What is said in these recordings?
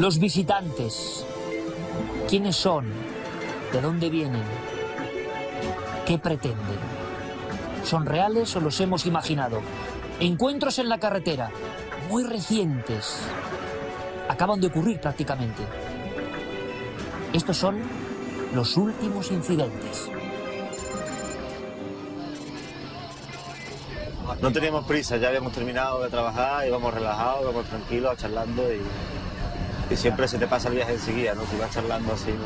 Los visitantes, ¿quiénes son? ¿De dónde vienen? ¿Qué pretenden? ¿Son reales o los hemos imaginado? Encuentros en la carretera, muy recientes. Acaban de ocurrir prácticamente. Estos son los últimos incidentes. No teníamos prisa, ya habíamos terminado de trabajar, íbamos relajados, íbamos tranquilos, charlando y siempre se te pasa el viaje enseguida, ¿no? Si vas charlando así, no...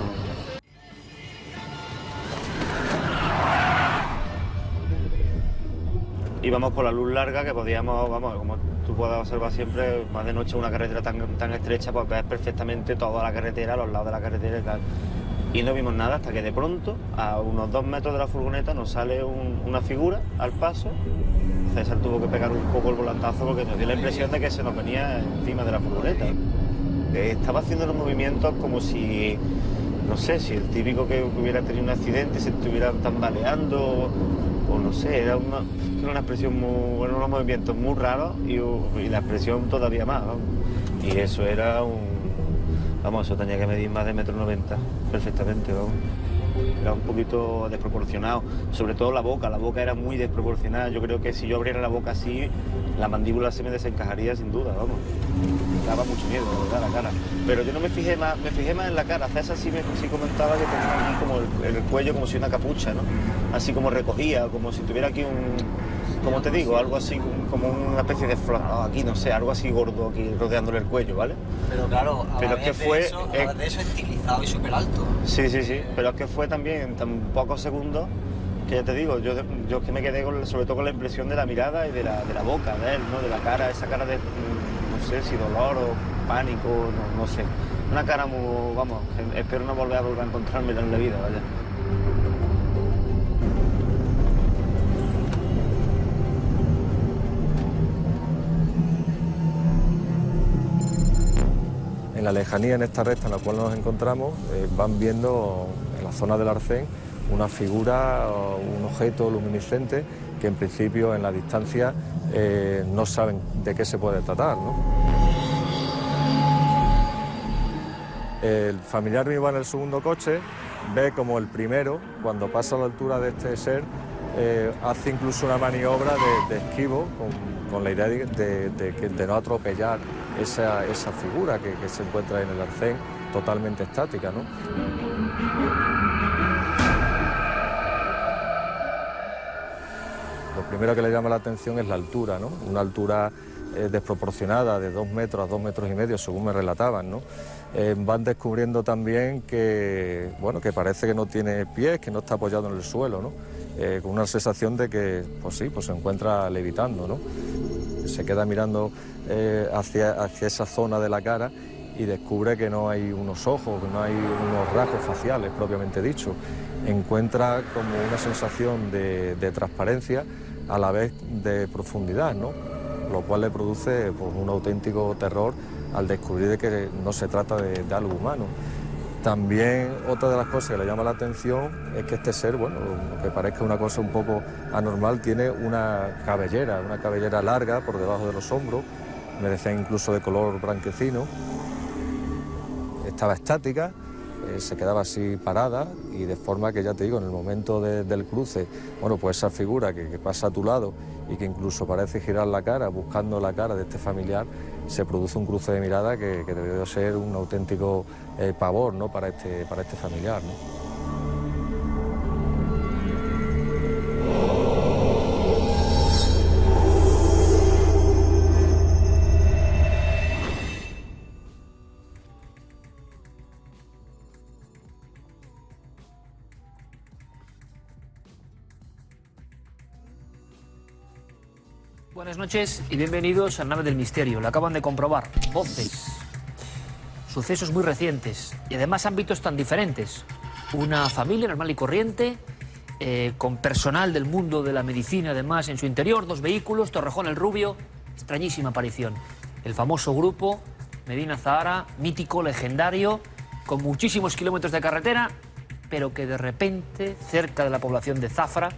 Íbamos por la luz larga que podíamos, vamos, como tú puedes observar siempre, más de noche una carretera tan estrecha, pues ves perfectamente toda la carretera, los lados de la carretera y tal. Y no vimos nada hasta que de pronto, a unos 2 metros de la furgoneta, nos sale una figura al paso. César tuvo que pegar un poco el volantazo porque nos dio la impresión de que se nos venía encima de la furgoneta. Estaba haciendo los movimientos como si, no sé, si el típico que hubiera tenido un accidente se estuviera tambaleando o no sé, era una expresión muy, bueno, unos movimientos muy raros y la expresión todavía más, ¿no? Y eso era vamos, eso tenía que medir más de 1,90 m perfectamente, vamos. Era un poquito desproporcionado, sobre todo la boca era muy desproporcionada. Yo creo que si yo abriera la boca así, la mandíbula se me desencajaría sin duda, vamos. Daba mucho miedo, la verdad, la cara. Pero yo no me fijé más en la cara. César sí comentaba que tenía aquí como el cuello como si una capucha, ¿no? Así como recogía, como si tuviera aquí como te digo, algo así como una especie de flor, aquí no sé, algo así gordo aquí rodeándole el cuello, ¿vale? Pero claro, pero es que fue de eso estilizado y súper alto. Sí, pero es que fue también en tan pocos segundos que ya te digo, yo es que me quedé sobre todo con la impresión de la mirada y de la boca de él, ¿no? De la cara, esa cara de, no sé si dolor o pánico, no sé. Una cara muy, vamos, espero no volver a encontrármela en la vida, vaya. En la lejanía, en esta recta en la cual nos encontramos, van viendo en la zona del arcén una figura, un objeto luminiscente que en principio en la distancia no saben de qué se puede tratar, ¿no? El familiar mío va en el segundo coche, ve como el primero, cuando pasa a la altura de este ser, hace incluso una maniobra de esquivo con la idea de no atropellar esa figura que se encuentra en el arcén totalmente estática, ¿no? Lo primero que le llama la atención es la altura, ¿no? Una altura desproporcionada de 2 metros a 2,5 metros, según me relataban, ¿no? Van descubriendo también que, bueno, que parece que no tiene pies, que no está apoyado en el suelo, ¿no? Con una sensación de que, pues sí, pues se encuentra levitando, ¿no? Se queda mirando hacia esa zona de la cara y descubre que no hay unos ojos, que no hay unos rasgos faciales propiamente dicho. Encuentra como una sensación de transparencia a la vez de profundidad, ¿no? Lo cual le produce pues, un auténtico terror al descubrir de que no se trata de algo humano. También otra de las cosas que le llama la atención es que este ser, bueno, que parezca una cosa un poco anormal, tiene una cabellera larga por debajo de los hombros, me decía incluso de color blanquecino. Estaba estática, se quedaba así parada y de forma que, ya te digo, en el momento del cruce, bueno, pues esa figura que pasa a tu lado y que incluso parece girar la cara buscando la cara de este familiar, se produce un cruce de mirada que debió ser un auténtico pavor, ¿no? para este familiar, ¿no? Buenas noches y bienvenidos a Nave del Misterio. Lo acaban de comprobar. Voces, sucesos muy recientes y además ámbitos tan diferentes. Una familia normal y corriente, con personal del mundo de la medicina además en su interior, 2 vehículos, Torrejón el Rubio, extrañísima aparición. El famoso grupo Medina Zahara, mítico, legendario, con muchísimos kilómetros de carretera, pero que de repente, cerca de la población de Zafra,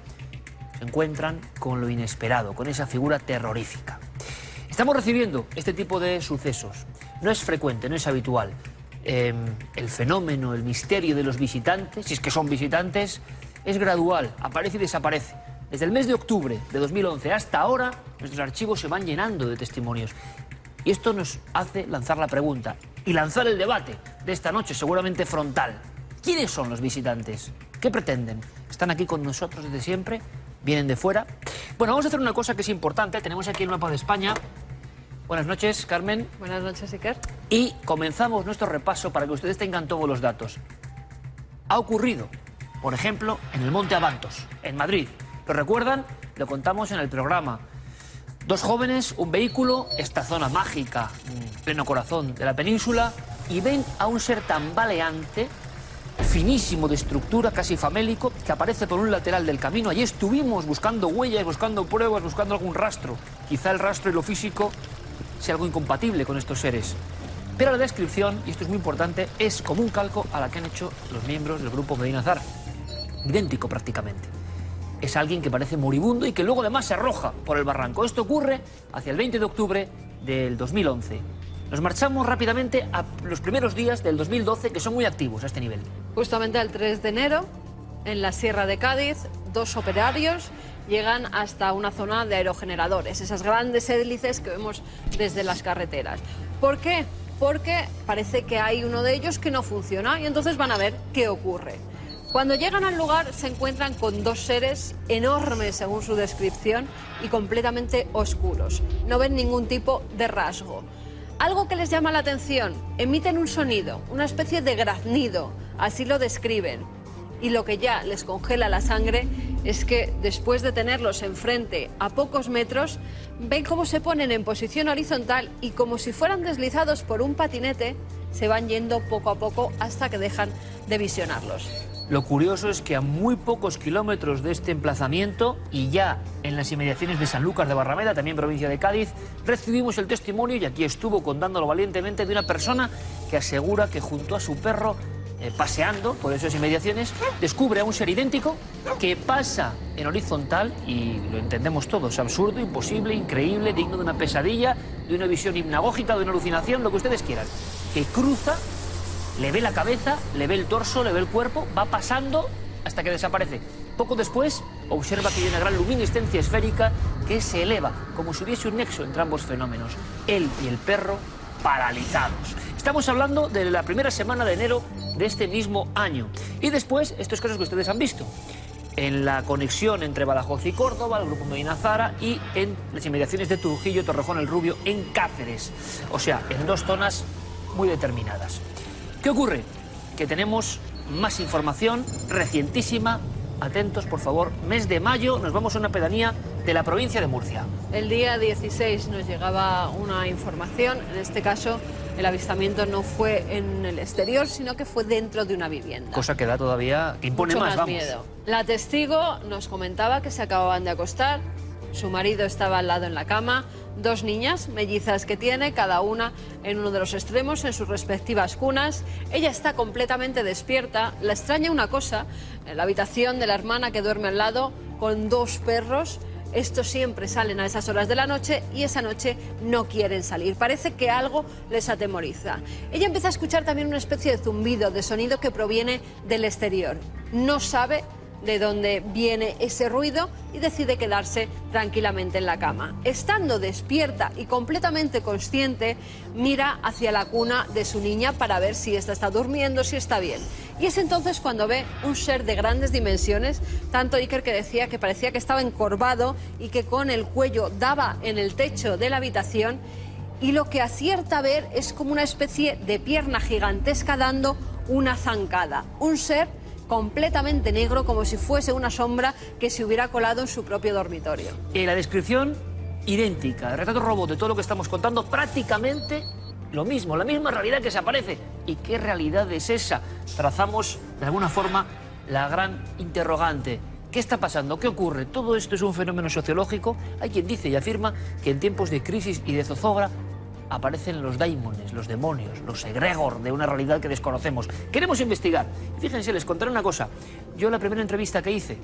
se encuentran con lo inesperado, con esa figura terrorífica. Estamos recibiendo este tipo de sucesos. No es frecuente, no es habitual. El fenómeno, el misterio de los visitantes, si es que son visitantes, es gradual, aparece y desaparece. Desde el mes de octubre de 2011 hasta ahora, nuestros archivos se van llenando de testimonios. Y esto nos hace lanzar la pregunta y lanzar el debate de esta noche, seguramente frontal. ¿Quiénes son los visitantes? ¿Qué pretenden? ¿Están aquí con nosotros desde siempre? ¿Vienen de fuera? Bueno, vamos a hacer una cosa que es importante. Tenemos aquí el mapa de España. Buenas noches, Carmen. Buenas noches, Iker. Y comenzamos nuestro repaso para que ustedes tengan todos los datos. Ha ocurrido, por ejemplo, en el Monte Abantos, en Madrid. ¿Lo recuerdan? Lo contamos en el programa. 2 jóvenes, un vehículo, esta zona mágica, en pleno corazón de la península, y ven a un ser tambaleante, finísimo de estructura, casi famélico, que aparece por un lateral del camino. Allí estuvimos buscando huellas, buscando pruebas, buscando algún rastro. Quizá el rastro y lo físico sea algo incompatible con estos seres. Pero la descripción, y esto es muy importante, es como un calco a la que han hecho los miembros del grupo Medina Azar. Idéntico prácticamente. Es alguien que parece moribundo y que luego además se arroja por el barranco. Esto ocurre hacia el 20 de octubre del 2011. Nos marchamos rápidamente a los primeros días del 2012, que son muy activos a este nivel. Justamente el 3 de enero, en la Sierra de Cádiz, 2 operarios llegan hasta una zona de aerogeneradores, esas grandes hélices que vemos desde las carreteras. ¿Por qué? Porque parece que hay uno de ellos que no funciona y entonces van a ver qué ocurre. Cuando llegan al lugar se encuentran con 2 seres enormes según su descripción y completamente oscuros. No ven ningún tipo de rasgo. Algo que les llama la atención, emiten un sonido, una especie de graznido, así lo describen. Y lo que ya les congela la sangre es que después de tenerlos enfrente a pocos metros, ven cómo se ponen en posición horizontal y como si fueran deslizados por un patinete, se van yendo poco a poco hasta que dejan de visionarlos. Lo curioso es que a muy pocos kilómetros de este emplazamiento y ya en las inmediaciones de Sanlúcar de Barrameda, también provincia de Cádiz, recibimos el testimonio, y aquí estuvo contándolo valientemente, de una persona que asegura que junto a su perro, paseando por esas inmediaciones, descubre a un ser idéntico que pasa en horizontal, y lo entendemos todos, absurdo, imposible, increíble, digno de una pesadilla, de una visión hipnagógica, de una alucinación, lo que ustedes quieran, que cruza. Le ve la cabeza, le ve el torso, le ve el cuerpo, va pasando hasta que desaparece. Poco después, observa que hay una gran luminiscencia esférica que se eleva, como si hubiese un nexo entre ambos fenómenos. Él y el perro paralizados. Estamos hablando de la primera semana de enero de este mismo año. Y después, estos casos que ustedes han visto. En la conexión entre Badajoz y Córdoba, el grupo Medina Azara, y en las inmediaciones de Trujillo, Torrejón el Rubio, en Cáceres. O sea, en 2 zonas muy determinadas. ¿Qué ocurre? Que tenemos más información recientísima. Atentos, por favor. Mes de mayo, nos vamos a una pedanía de la provincia de Murcia. El día 16 nos llegaba una información, en este caso el avistamiento no fue en el exterior, sino que fue dentro de una vivienda. Cosa que da todavía, que impone Mucho más, vamos. miedo. La testigo nos comentaba que se acababan de acostar, su marido estaba al lado en la cama, 2 niñas mellizas que tiene, cada una en uno de los extremos, en sus respectivas cunas. Ella está completamente despierta. La extraña una cosa, en la habitación de la hermana que duerme al lado, con 2 perros. Estos siempre salen a esas horas de la noche y esa noche no quieren salir. Parece que algo les atemoriza. Ella empieza a escuchar también una especie de zumbido, de sonido que proviene del exterior. No sabe de dónde viene ese ruido y decide quedarse tranquilamente en la cama. Estando despierta y completamente consciente, mira hacia la cuna de su niña para ver si ésta está durmiendo, si está bien. Y es entonces cuando ve un ser de grandes dimensiones, tanto Iker que decía que parecía que estaba encorvado y que con el cuello daba en el techo de la habitación, y lo que acierta a ver es como una especie de pierna gigantesca dando una zancada. Un ser completamente negro, como si fuese una sombra que se hubiera colado en su propio dormitorio. La descripción idéntica, el retrato robot de todo lo que estamos contando, prácticamente lo mismo, la misma realidad que se aparece. ¿Y qué realidad es esa? Trazamos de alguna forma la gran interrogante. ¿Qué está pasando? ¿Qué ocurre? Todo esto es un fenómeno sociológico. Hay quien dice y afirma que en tiempos de crisis y de zozobra aparecen los daimones, los demonios, los egregor de una realidad que desconocemos. Queremos investigar. Fíjense, les contaré una cosa. Yo la primera entrevista que hice,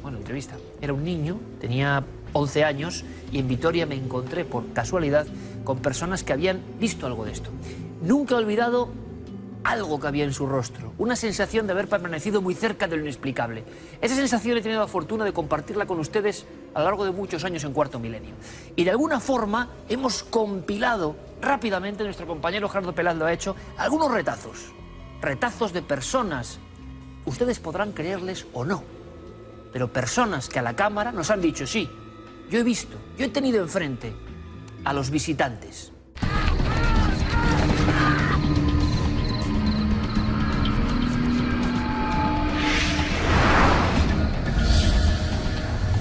era un niño, tenía 11 años, y en Vitoria me encontré por casualidad con personas que habían visto algo de esto. nunca he olvidado algo que había en su rostro, una sensación de haber permanecido muy cerca de lo inexplicable. Esa sensación he tenido la fortuna de compartirla con ustedes a lo largo de muchos años en Cuarto Milenio. Y de alguna forma hemos compilado rápidamente, nuestro compañero Gerardo Pelaz lo ha hecho, algunos retazos de personas. Ustedes podrán creerles o no, pero personas que a la cámara nos han dicho, sí, yo he visto, yo he tenido enfrente a los visitantes.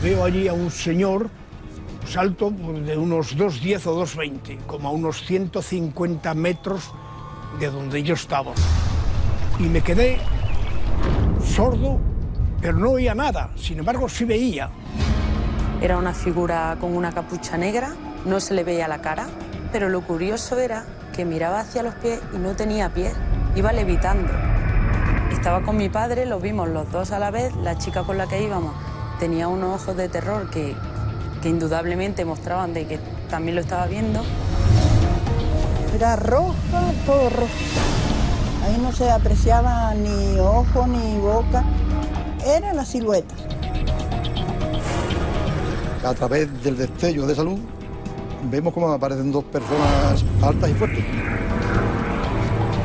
Veo allí a un señor, salto de unos 2,10 o 2,20, como a unos 150 metros de donde yo estaba. Y me quedé sordo, pero no oía nada, sin embargo sí veía. Era una figura con una capucha negra, no se le veía la cara, pero lo curioso era que miraba hacia los pies y no tenía pies, iba levitando. Estaba con mi padre, lo vimos los dos a la vez, la chica con la que íbamos tenía unos ojos de terror que indudablemente mostraban de que también lo estaba viendo. Era roja, todo rojo. Ahí no se apreciaba ni ojo ni boca, era la silueta. A través del destello de esa luz vemos cómo aparecen dos personas altas y fuertes.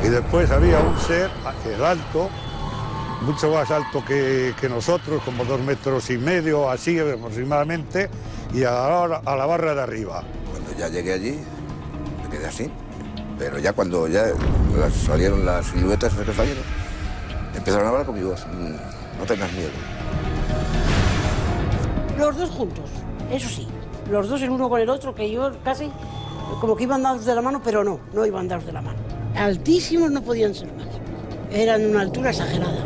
Y después había un ser, el alto, mucho más alto que nosotros, como 2,5 metros, así aproximadamente, y a la barra de arriba. Cuando ya llegué allí, me quedé así. Pero ya cuando ya salieron las siluetas que salieron, empezaron a hablar conmigo, no tengas miedo. Los dos juntos, eso sí, los dos el uno con el otro, que yo casi como que iban dados de la mano, pero no iban dados de la mano. Altísimos no podían ser más, eran de una altura exagerada.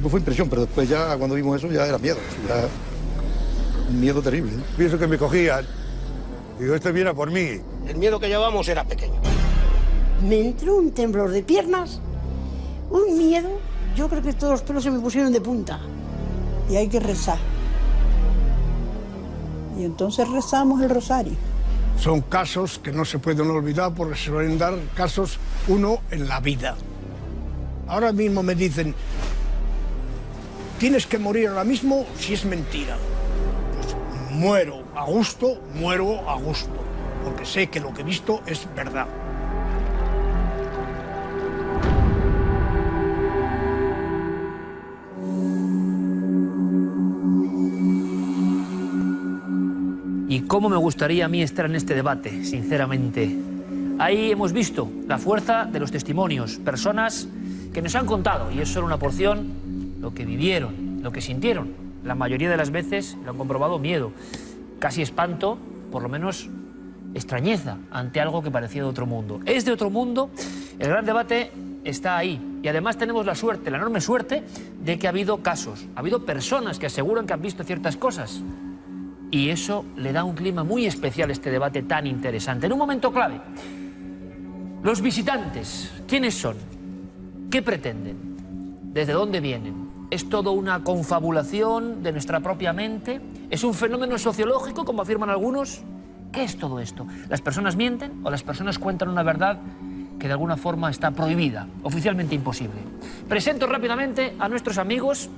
Fue impresión, pero después ya cuando vimos eso ya era miedo, ya un miedo terrible. Pienso que me cogían, digo, este viene a por mí. El miedo que llevábamos era pequeño. Me entró un temblor de piernas, un miedo, yo creo que todos los pelos se me pusieron de punta. Y hay que rezar. Y entonces rezamos el rosario. Son casos que no se pueden olvidar porque se suelen dar casos uno en la vida. Ahora mismo me dicen, tienes que morir ahora mismo si es mentira. Pues muero a gusto, porque sé que lo que he visto es verdad. Y cómo me gustaría a mí estar en este debate, sinceramente. Ahí hemos visto la fuerza de los testimonios, personas que nos han contado, y es solo una porción, lo que vivieron, lo que sintieron. La mayoría de las veces lo han comprobado miedo, casi espanto, por lo menos extrañeza ante algo que parecía de otro mundo. Es de otro mundo, el gran debate está ahí. Y además tenemos la suerte, la enorme suerte, de que ha habido casos, ha habido personas que aseguran que han visto ciertas cosas. Y eso le da un clima muy especial a este debate tan interesante. En un momento clave, los visitantes, ¿quiénes son? ¿Qué pretenden? ¿Desde dónde vienen? ¿Es todo una confabulación de nuestra propia mente? ¿Es un fenómeno sociológico, como afirman algunos? ¿Qué es todo esto? ¿Las personas mienten o las personas cuentan una verdad que de alguna forma está prohibida, oficialmente imposible? Presento rápidamente a nuestros amigos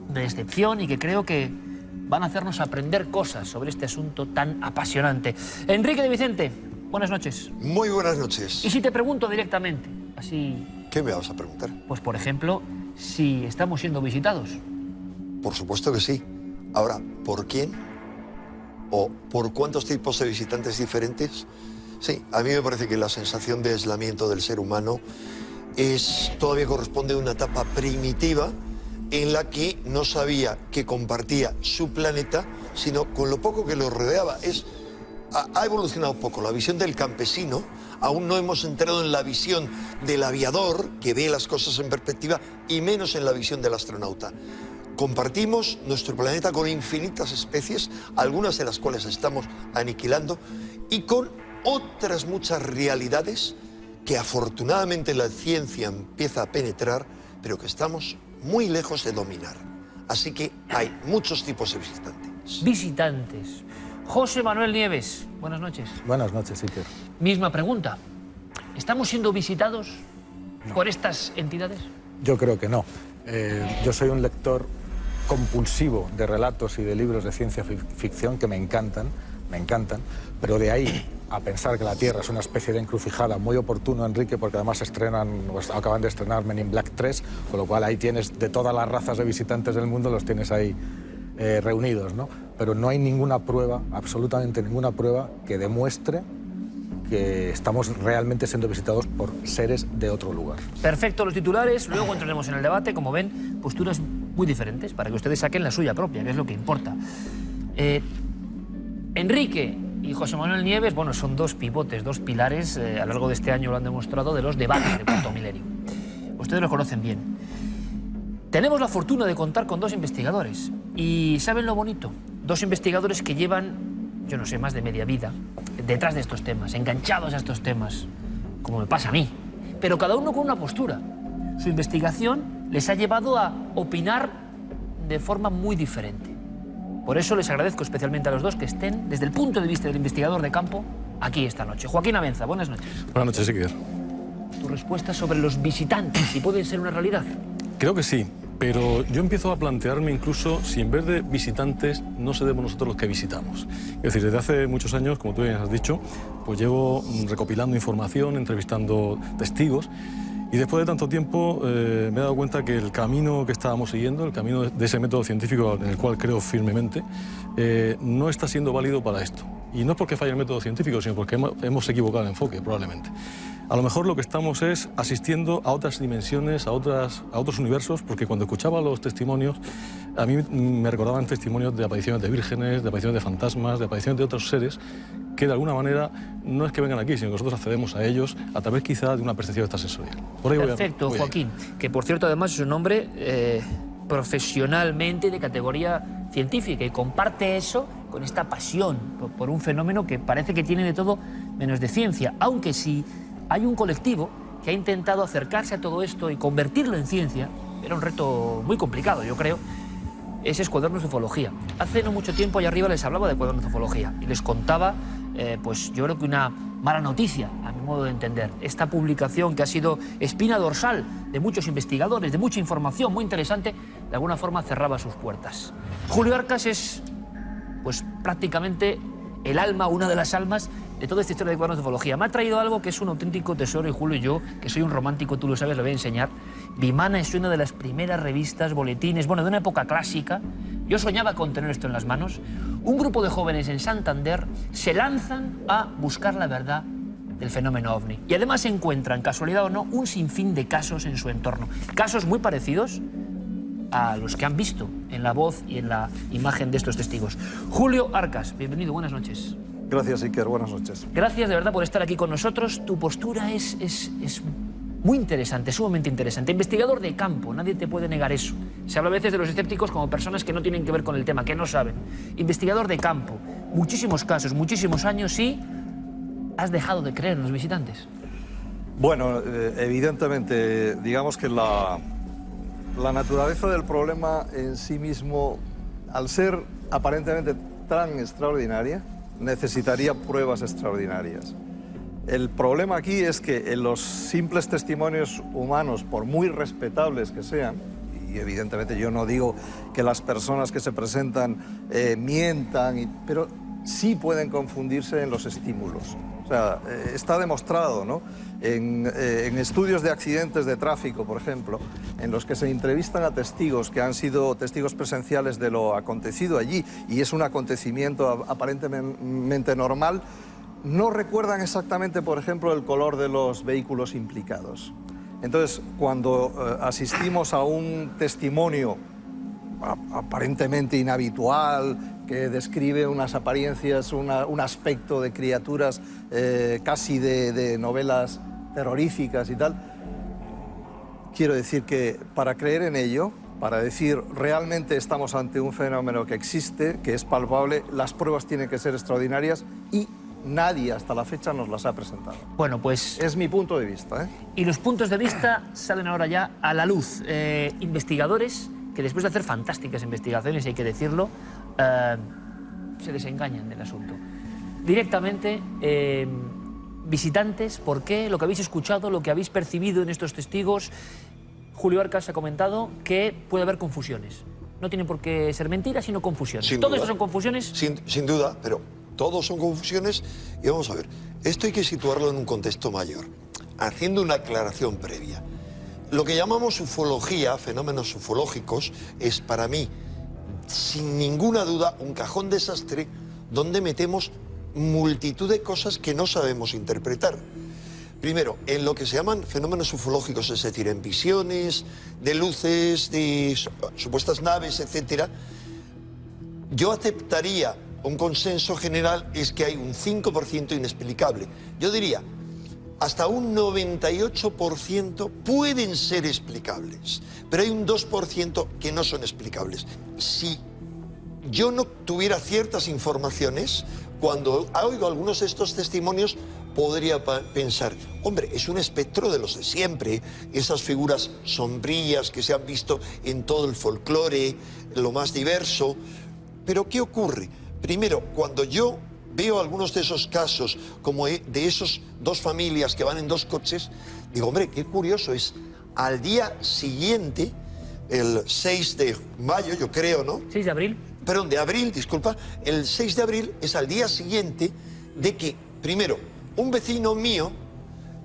de excepción y que creo que van a hacernos aprender cosas sobre este asunto tan apasionante. Enrique de Vicente, buenas noches. Muy buenas noches. Y si te pregunto directamente, así... ¿Qué me vas a preguntar? Pues, por ejemplo, si estamos siendo visitados. Por supuesto que sí. Ahora, ¿por quién? ¿O por cuántos tipos de visitantes diferentes? Sí, a mí me parece que la sensación de aislamiento del ser humano todavía corresponde a una etapa primitiva en la que no sabía que compartía su planeta, sino con lo poco que lo rodeaba. Ha evolucionado poco la visión del campesino. Aún no hemos entrado en la visión del aviador, que ve las cosas en perspectiva, y menos en la visión del astronauta. Compartimos nuestro planeta con infinitas especies, algunas de las cuales estamos aniquilando, y con otras muchas realidades que afortunadamente la ciencia empieza a penetrar, pero que estamos muy lejos de dominar. Así que hay muchos tipos de visitantes. Visitantes. José Manuel Nieves, buenas noches. Buenas noches, Iker. Misma pregunta. ¿Estamos siendo visitados por estas entidades? Yo creo que no. Yo soy un lector compulsivo de relatos y de libros de ciencia ficción que me encantan, pero de ahí a pensar que la Tierra es una especie de encrucijada, muy oportuno, Enrique, porque además acaban de estrenar Men in Black 3, con lo cual ahí tienes de todas las razas de visitantes del mundo, los tienes ahí reunidos, ¿no? Pero no hay ninguna prueba, absolutamente ninguna prueba, que demuestre que estamos realmente siendo visitados por seres de otro lugar. Perfecto, los titulares, luego entraremos en el debate. Como ven, posturas muy diferentes para que ustedes saquen la suya propia, que es lo que importa. Enrique y José Manuel Nieves, bueno, son dos pivotes, dos pilares, a lo largo de este año lo han demostrado, de los debates de Cuarto Milenio. Ustedes los conocen bien. Tenemos la fortuna de contar con dos investigadores. ¿Y saben lo bonito? Dos investigadores que llevan, yo no sé, más de media vida detrás de estos temas, enganchados a estos temas, como me pasa a mí. Pero cada uno con una postura. Su investigación les ha llevado a opinar de forma muy diferente. Por eso les agradezco especialmente a los dos que estén, desde el punto de vista del investigador de campo, aquí esta noche. Joaquín Abenza, buenas noches. Buenas noches, Iker. Tu respuesta sobre los visitantes, si pueden ser una realidad. Creo que sí, pero yo empiezo a plantearme incluso si en vez de visitantes no seremos nosotros los que visitamos. Es decir, desde hace muchos años, como tú bien has dicho, pues llevo recopilando información, entrevistando testigos, y después de tanto tiempo me he dado cuenta que el camino que estábamos siguiendo, el camino de ese método científico en el cual creo firmemente, no está siendo válido para esto. Y no es porque falle el método científico, sino porque hemos equivocado el enfoque, probablemente. A lo mejor lo que estamos es asistiendo a otras dimensiones, a otros universos, porque cuando escuchaba los testimonios, a mí me recordaban testimonios de apariciones de vírgenes, de apariciones de fantasmas, de apariciones de otros seres, que de alguna manera no es que vengan aquí, sino que nosotros accedemos a ellos a través quizá de una percepción extrasensorial. Por ahí perfecto, Joaquín, que por cierto además es un hombre profesionalmente de categoría científica y comparte eso con esta pasión por un fenómeno que parece que tiene de todo menos de ciencia, aunque sí hay un colectivo que ha intentado acercarse a todo esto y convertirlo en ciencia. Era un reto muy complicado, yo creo. Es Cuadernos de Ufología. Hace no mucho tiempo allá arriba les hablaba de Cuadernos de Ufología y les contaba, pues yo creo que una mala noticia, a mi modo de entender. Esta publicación que ha sido espina dorsal de muchos investigadores, de mucha información muy interesante, de alguna forma cerraba sus puertas. Julio Arcas es, pues prácticamente el alma, una de las almas de toda esta historia de Cuadernos de Ufología. Me ha traído algo que es un auténtico tesoro y Julio y yo, que soy un romántico, tú lo sabes, lo voy a enseñar. Vimana es una de las primeras revistas, boletines, bueno, de una época clásica. Yo soñaba con tener esto en las manos. Un grupo de jóvenes en Santander se lanzan a buscar la verdad del fenómeno OVNI. Y además encuentran, casualidad o no, un sinfín de casos en su entorno. Casos muy parecidos a los que han visto en la voz y en la imagen de estos testigos. Julio Arcas, bienvenido, buenas noches. Gracias, Iker, buenas noches. Gracias de verdad por estar aquí con nosotros. Tu postura es muy interesante, sumamente interesante. Investigador de campo, nadie te puede negar eso. Se habla a veces de los escépticos como personas que no tienen que ver con el tema, que no saben. Investigador de campo, muchísimos casos, muchísimos años y has dejado de creer en los visitantes. Bueno, evidentemente, digamos que la naturaleza del problema en sí mismo, al ser aparentemente tan extraordinaria, necesitaría pruebas extraordinarias. El problema aquí es que en los simples testimonios humanos, por muy respetables que sean, y evidentemente yo no digo que las personas que se presentan mientan, pero sí pueden confundirse en los estímulos. O sea, está demostrado, ¿no? En estudios de accidentes de tráfico, por ejemplo, en los que se entrevistan a testigos que han sido testigos presenciales de lo acontecido allí y es un acontecimiento aparentemente normal, no recuerdan exactamente, por ejemplo, el color de los vehículos implicados. Entonces, cuando asistimos a un testimonio aparentemente inhabitual, que describe unas apariencias, un aspecto de criaturas casi de novelas terroríficas y tal, quiero decir que para creer en ello, para decir realmente estamos ante un fenómeno que existe, que es palpable, las pruebas tienen que ser extraordinarias y nadie hasta la fecha nos las ha presentado. Bueno, pues... Es mi punto de vista, ¿eh? Y los puntos de vista salen ahora ya a la luz. Investigadores que después de hacer fantásticas investigaciones, hay que decirlo, se desengañan del asunto. Directamente, visitantes, ¿por qué? Lo que habéis escuchado, lo que habéis percibido en estos testigos. Julio Arcas ha comentado que puede haber confusiones. No tienen por qué ser mentiras, sino confusiones. Sin ¿Todo duda. esto son confusiones? Sin duda, pero todos son confusiones. Y vamos a ver, esto hay que situarlo en un contexto mayor, haciendo una aclaración previa. Lo que llamamos ufología, fenómenos ufológicos, es para mí, sin ninguna duda, un cajón desastre donde metemos multitud de cosas que no sabemos interpretar. Primero, en lo que se llaman fenómenos ufológicos, es decir, en visiones, de luces, de supuestas naves, etc., yo aceptaría un consenso general, es que hay un 5% inexplicable. Yo diría, hasta un 98% pueden ser explicables, pero hay un 2% que no son explicables. Si yo no tuviera ciertas informaciones, cuando oigo algunos de estos testimonios, podría pensar, hombre, es un espectro de los de siempre, esas figuras sombrías que se han visto en todo el folclore, lo más diverso. Pero ¿qué ocurre? Primero, cuando yo veo algunos de esos casos, como de esos dos familias que van en dos coches, digo, hombre, qué curioso es, al día siguiente, el 6 de mayo, yo creo, ¿no? 6 de abril. Perdón, de abril, disculpa. El 6 de abril es al día siguiente de que, primero, un vecino mío,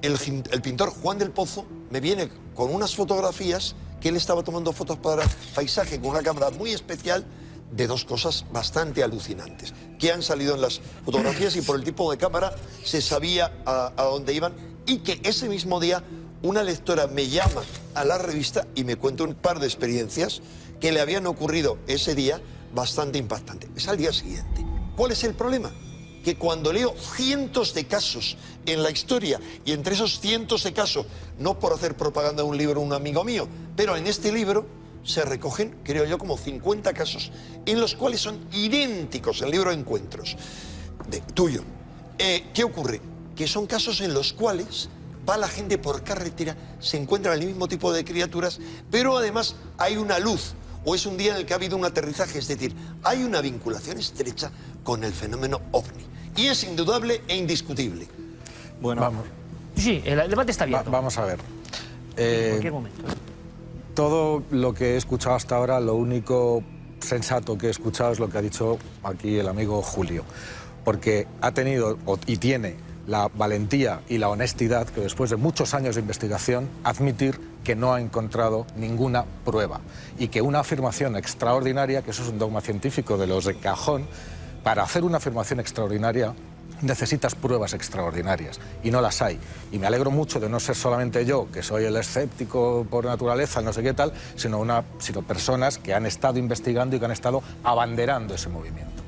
el pintor Juan del Pozo, me viene con unas fotografías que él estaba tomando fotos para paisaje con una cámara muy especial de dos cosas bastante alucinantes que han salido en las fotografías y por el tipo de cámara se sabía a dónde iban, y que ese mismo día una lectora me llama a la revista y me cuenta un par de experiencias que le habían ocurrido ese día bastante impactante. Es al día siguiente. ¿Cuál es el problema? Que cuando leo cientos de casos en la historia, y entre esos cientos de casos, no por hacer propaganda de un libro un amigo mío, pero en este libro se recogen, creo yo, como 50 casos en los cuales son idénticos, el libro de Encuentros, tuyo. ¿Qué ocurre? Que son casos en los cuales va la gente por carretera, se encuentran el mismo tipo de criaturas, pero además hay una luz, o es un día en el que ha habido un aterrizaje, es decir, hay una vinculación estrecha con el fenómeno OVNI. Y es indudable e indiscutible. Bueno, vamos. Sí, el debate está abierto. Vamos a ver. En cualquier momento. Todo lo que he escuchado hasta ahora, lo único sensato que he escuchado es lo que ha dicho aquí el amigo Julio. Porque ha tenido y tiene la valentía y la honestidad, que después de muchos años de investigación, admitir que no ha encontrado ninguna prueba. Y que una afirmación extraordinaria, que eso es un dogma científico de los de cajón, para hacer una afirmación extraordinaria necesitas pruebas extraordinarias, y no las hay. Y me alegro mucho de no ser solamente yo, que soy el escéptico por naturaleza, no sé qué tal, sino personas que han estado investigando y que han estado abanderando ese movimiento.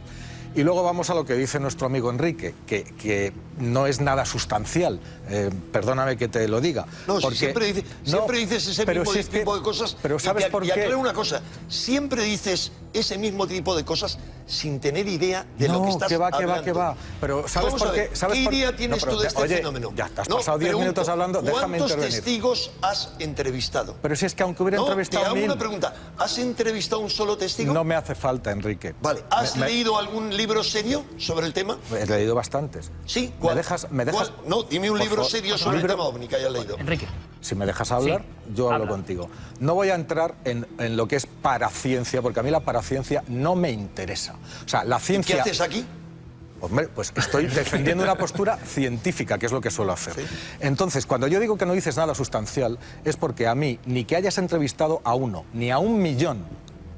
Y luego vamos a lo que dice nuestro amigo Enrique, que no es nada sustancial, perdóname que te lo diga. No, porque, siempre dices ese mismo tipo de cosas. Pero ¿sabes por qué? Y aclaro una cosa, siempre dices ese mismo tipo de cosas sin tener idea de lo que estás hablando. Que va. Pero ¿sabes por qué? ¿Qué idea tienes tú de este fenómeno? Ya te has pasado 10 minutos hablando, déjame intervenir. ¿Cuántos testigos has entrevistado? Pero si es que aunque hubiera entrevistado te hago 1000... una pregunta, ¿has entrevistado a un solo testigo? No me hace falta, Enrique. Vale, ¿has leído algún libro serio sobre el tema? He leído bastantes. ¿Sí? ¿Me dejas? No, dime un libro serio sobre el tema OVNI que hayas leído. Enrique. Si me dejas hablar, yo hablo contigo. No voy a entrar en lo que es paraciencia, porque a mí la paraciencia no me interesa. O sea, la ciencia... ¿Y qué haces aquí? Hombre, pues estoy defendiendo una postura científica, que es lo que suelo hacer. Sí. Entonces, cuando yo digo que no dices nada sustancial, es porque a mí, ni que hayas entrevistado a 1, ni a 1 millón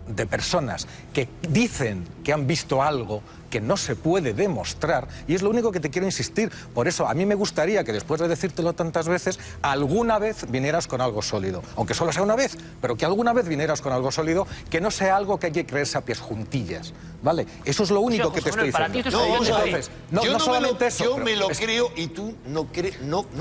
de personas que dicen que han visto algo que no se puede demostrar, y es lo único que te quiero insistir. Por eso, a mí me gustaría que después de decírtelo tantas veces, alguna vez vinieras con algo sólido. Aunque solo sea una vez, pero que alguna vez vinieras con algo sólido, que no sea algo que hay que creerse a pies juntillas, ¿vale? Eso es lo único que te estoy diciendo. No, vamos a ver. Yo me lo pero creo, y tú no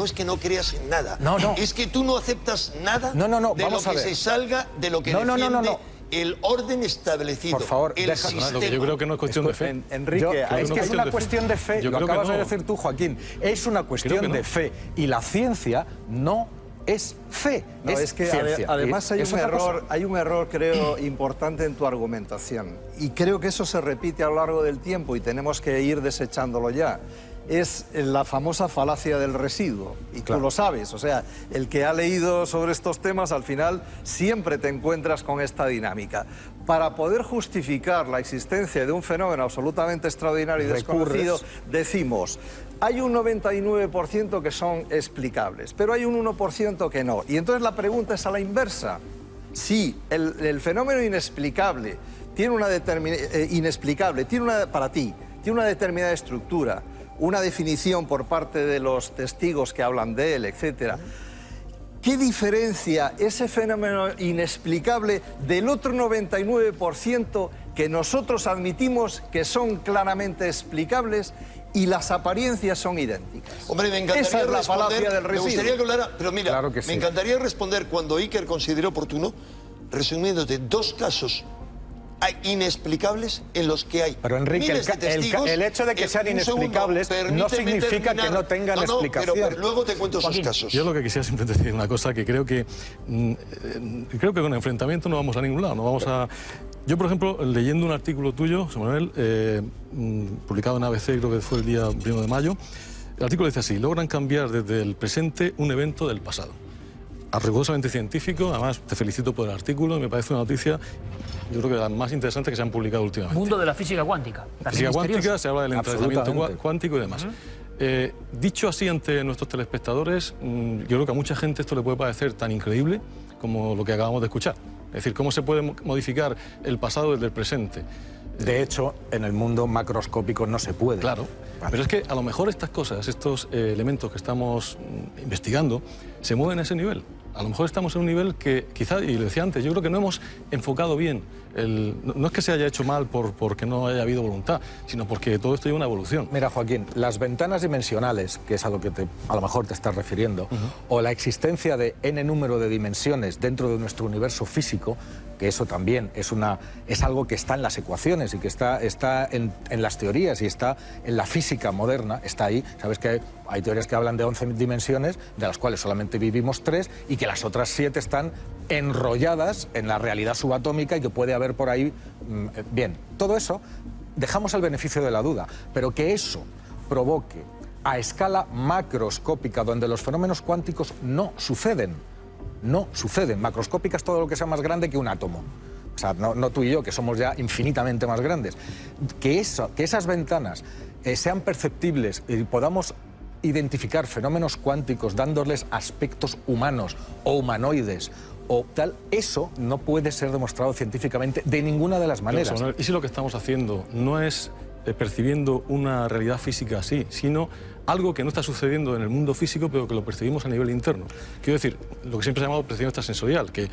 es que no creas en nada. No. Es que tú no aceptas nada No, de lo vamos a que ver. se salga de lo que defiende el orden establecido, por favor, el sistema. Yo creo que no es cuestión de fe. Enrique, es que es una cuestión de fe. Lo acabas de decir tú, Joaquín. Es una cuestión de fe. Y la ciencia no es fe, no, es que ciencia. Además hay un error, creo, importante en tu argumentación. Y creo que eso se repite a lo largo del tiempo y tenemos que ir desechándolo ya. Es la famosa falacia del residuo, y tú lo sabes, o sea, el que ha leído sobre estos temas al final siempre te encuentras con esta dinámica. Para poder justificar la existencia de un fenómeno absolutamente extraordinario y desconocido, decimos, hay un 99% que son explicables, pero hay un 1% que no. Y entonces la pregunta es a la inversa. Si el fenómeno inexplicable tiene una para ti, tiene una determinada estructura, una definición por parte de los testigos que hablan de él, etc. ¿Qué diferencia ese fenómeno inexplicable del otro 99% que nosotros admitimos que son claramente explicables y las apariencias son idénticas? Hombre, me encantaría Esa es la responder, falacia del residuo. me gustaría que hablara, pero mira, Claro que sí. me encantaría responder cuando Iker considere oportuno, resumiéndote 2 casos inexplicables en los que hay. Pero Enrique, miles de testigos, el hecho de que sean inexplicables no significa que no tengan explicación. Pero luego te cuento esos casos. Yo lo que quisiera simplemente decir una cosa, que creo que con enfrentamiento no vamos a ningún lado. No vamos a... Yo, por ejemplo, leyendo un artículo tuyo, José Manuel, publicado en ABC, creo que fue el día 1 de mayo, el artículo dice así: logran cambiar desde el presente un evento del pasado. Rigurosamente científico, además te felicito por el artículo, me parece una noticia, yo creo que la más interesante que se han publicado últimamente. Mundo de la física cuántica. La física cuántica, se habla del entrelazamiento cuántico y demás. Dicho así ante nuestros telespectadores, yo creo que a mucha gente esto le puede parecer tan increíble como lo que acabamos de escuchar. Es decir, cómo se puede modificar el pasado desde el presente. De hecho, en el mundo macroscópico no se puede. Claro, pero es que a lo mejor estas cosas, estos elementos que estamos investigando, se mueven a ese nivel. A lo mejor estamos en un nivel que quizá, y lo decía antes, yo creo que no hemos enfocado bien. No es que se haya hecho mal porque no haya habido voluntad, sino porque todo esto lleva una evolución. Mira, Joaquín, las ventanas dimensionales, que es a lo que a lo mejor te estás refiriendo, o la existencia de n número de dimensiones dentro de nuestro universo físico, que eso también es algo que está en las ecuaciones y que está en las teorías y está en la física moderna, está ahí. Sabes que hay teorías que hablan de 11 dimensiones, de las cuales solamente vivimos 3, y que las otras 7 están enrolladas en la realidad subatómica y que puede haber por ahí... Bien, todo eso dejamos el beneficio de la duda, pero que eso provoque a escala macroscópica, donde los fenómenos cuánticos no suceden. Macroscópica es todo lo que sea más grande que un átomo. O sea, no tú y yo, que somos ya infinitamente más grandes. Que esas ventanas sean perceptibles y podamos identificar fenómenos cuánticos dándoles aspectos humanos o humanoides o tal, eso no puede ser demostrado científicamente de ninguna de las maneras. Pero, ¿y si lo que estamos haciendo no es percibiendo una realidad física así, sino algo que no está sucediendo en el mundo físico, pero que lo percibimos a nivel interno? Quiero decir, lo que siempre se ha llamado percepción extrasensorial, que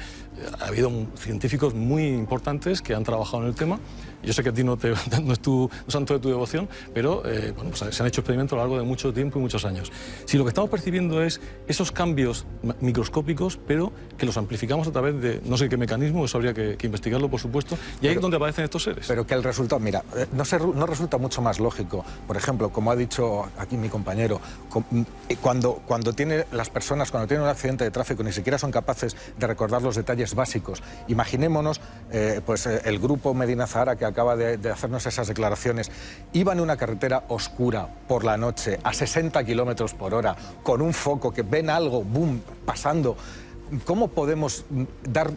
ha habido científicos muy importantes que han trabajado en el tema. Yo sé que a ti no es santo de tu devoción, pero bueno, pues se han hecho experimentos a lo largo de mucho tiempo y muchos años. Si lo que estamos percibiendo es esos cambios microscópicos, pero que los amplificamos a través de no sé qué mecanismo, eso habría que investigarlo, por supuesto, y ahí es donde aparecen estos seres. Pero que el resultado, mira, no resulta mucho más lógico, por ejemplo, como ha dicho aquí mi compañero, cuando tienen un accidente de tráfico, ni siquiera son capaces de recordar los detalles básicos. Imaginémonos el grupo Medina Zahara, que acaba de hacernos esas declaraciones, iban en una carretera oscura por la noche a 60 kilómetros por hora con un foco, que ven algo, boom, pasando. ¿Cómo podemos dar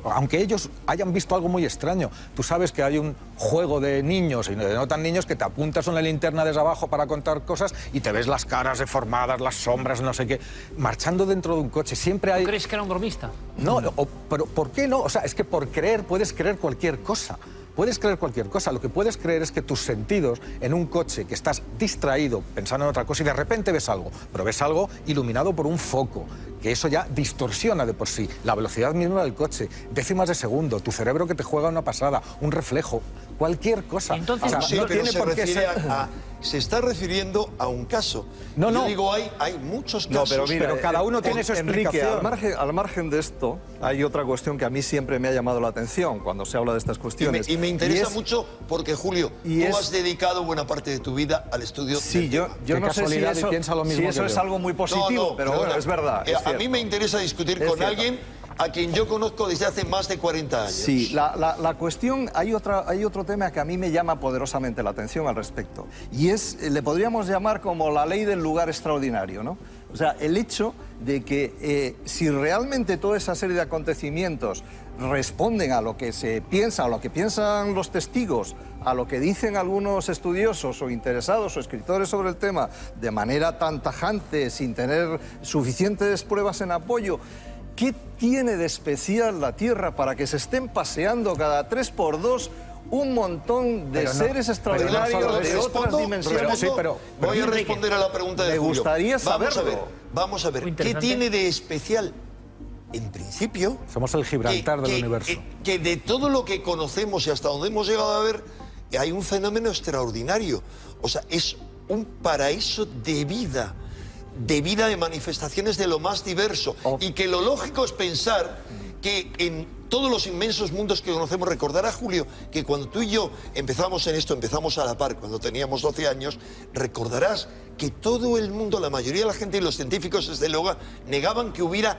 aunque ellos hayan visto algo muy extraño? Tú sabes que hay un juego de niños y de no tan niños que te apuntas una linterna desde abajo para contar cosas y te ves las caras deformadas, las sombras, no sé qué, marchando dentro de un coche. Siempre hay... ¿Tú crees que era un bromista? No, pero ¿por qué no? O sea, es que por creer puedes creer cualquier cosa. Puedes creer cualquier cosa. Lo que puedes creer es que tus sentidos en un coche, que estás distraído pensando en otra cosa y de repente ves algo, pero ves algo iluminado por un foco, que eso ya distorsiona de por sí la velocidad misma del coche, décimas de segundo, tu cerebro que te juega una pasada, un reflejo, cualquier cosa. Entonces, o sea, Sí, no pero tiene se por qué refiere ser... se está refiriendo a un caso. No, Yo no. digo, hay muchos No, casos. pero mira, pero cada uno tiene su Enrique, explicación. al margen de esto, hay otra cuestión que a mí siempre me ha llamado la atención cuando se habla de estas cuestiones. Y me interesa es- mucho porque, Julio, y tú es- has dedicado buena parte de tu vida al estudio Sí, del yo tema. no sé si casualidad, y eso, piensa lo mismo si que eso es yo. algo muy positivo, pero bueno, perdona. es verdad. es A mí cierto. me interesa discutir Es con cierto. alguien a quien yo conozco desde hace más de 40 años. Sí, la cuestión, hay otro tema que a mí me llama poderosamente la atención al respecto. Y es, le podríamos llamar como la ley del lugar extraordinario, ¿no? O sea, el hecho de que si realmente toda esa serie de acontecimientos responden a lo que se piensa, a lo que piensan los testigos, a lo que dicen algunos estudiosos o interesados o escritores sobre el tema de manera tan tajante, sin tener suficientes pruebas en apoyo, ¿qué tiene de especial la Tierra para que se estén paseando cada 3x2 un montón de Pero no- seres extraordinarios de otras dimensiones? Voy a responder a la pregunta de Me Julio. gustaría saberlo. Vamos a ver, Muy ¿qué interesante. tiene de especial? En principio, Somos el Gibraltar del universo. que de todo lo que conocemos y hasta donde hemos llegado a ver, hay un fenómeno extraordinario. O sea, es un paraíso de vida de manifestaciones de lo más diverso. Y que lo lógico es pensar que en todos los inmensos mundos que conocemos, recordará, Julio, que cuando tú y yo empezamos en esto, empezamos a la par, cuando teníamos 12 años, recordarás que todo el mundo, la mayoría de la gente y los científicos desde luego, negaban que hubiera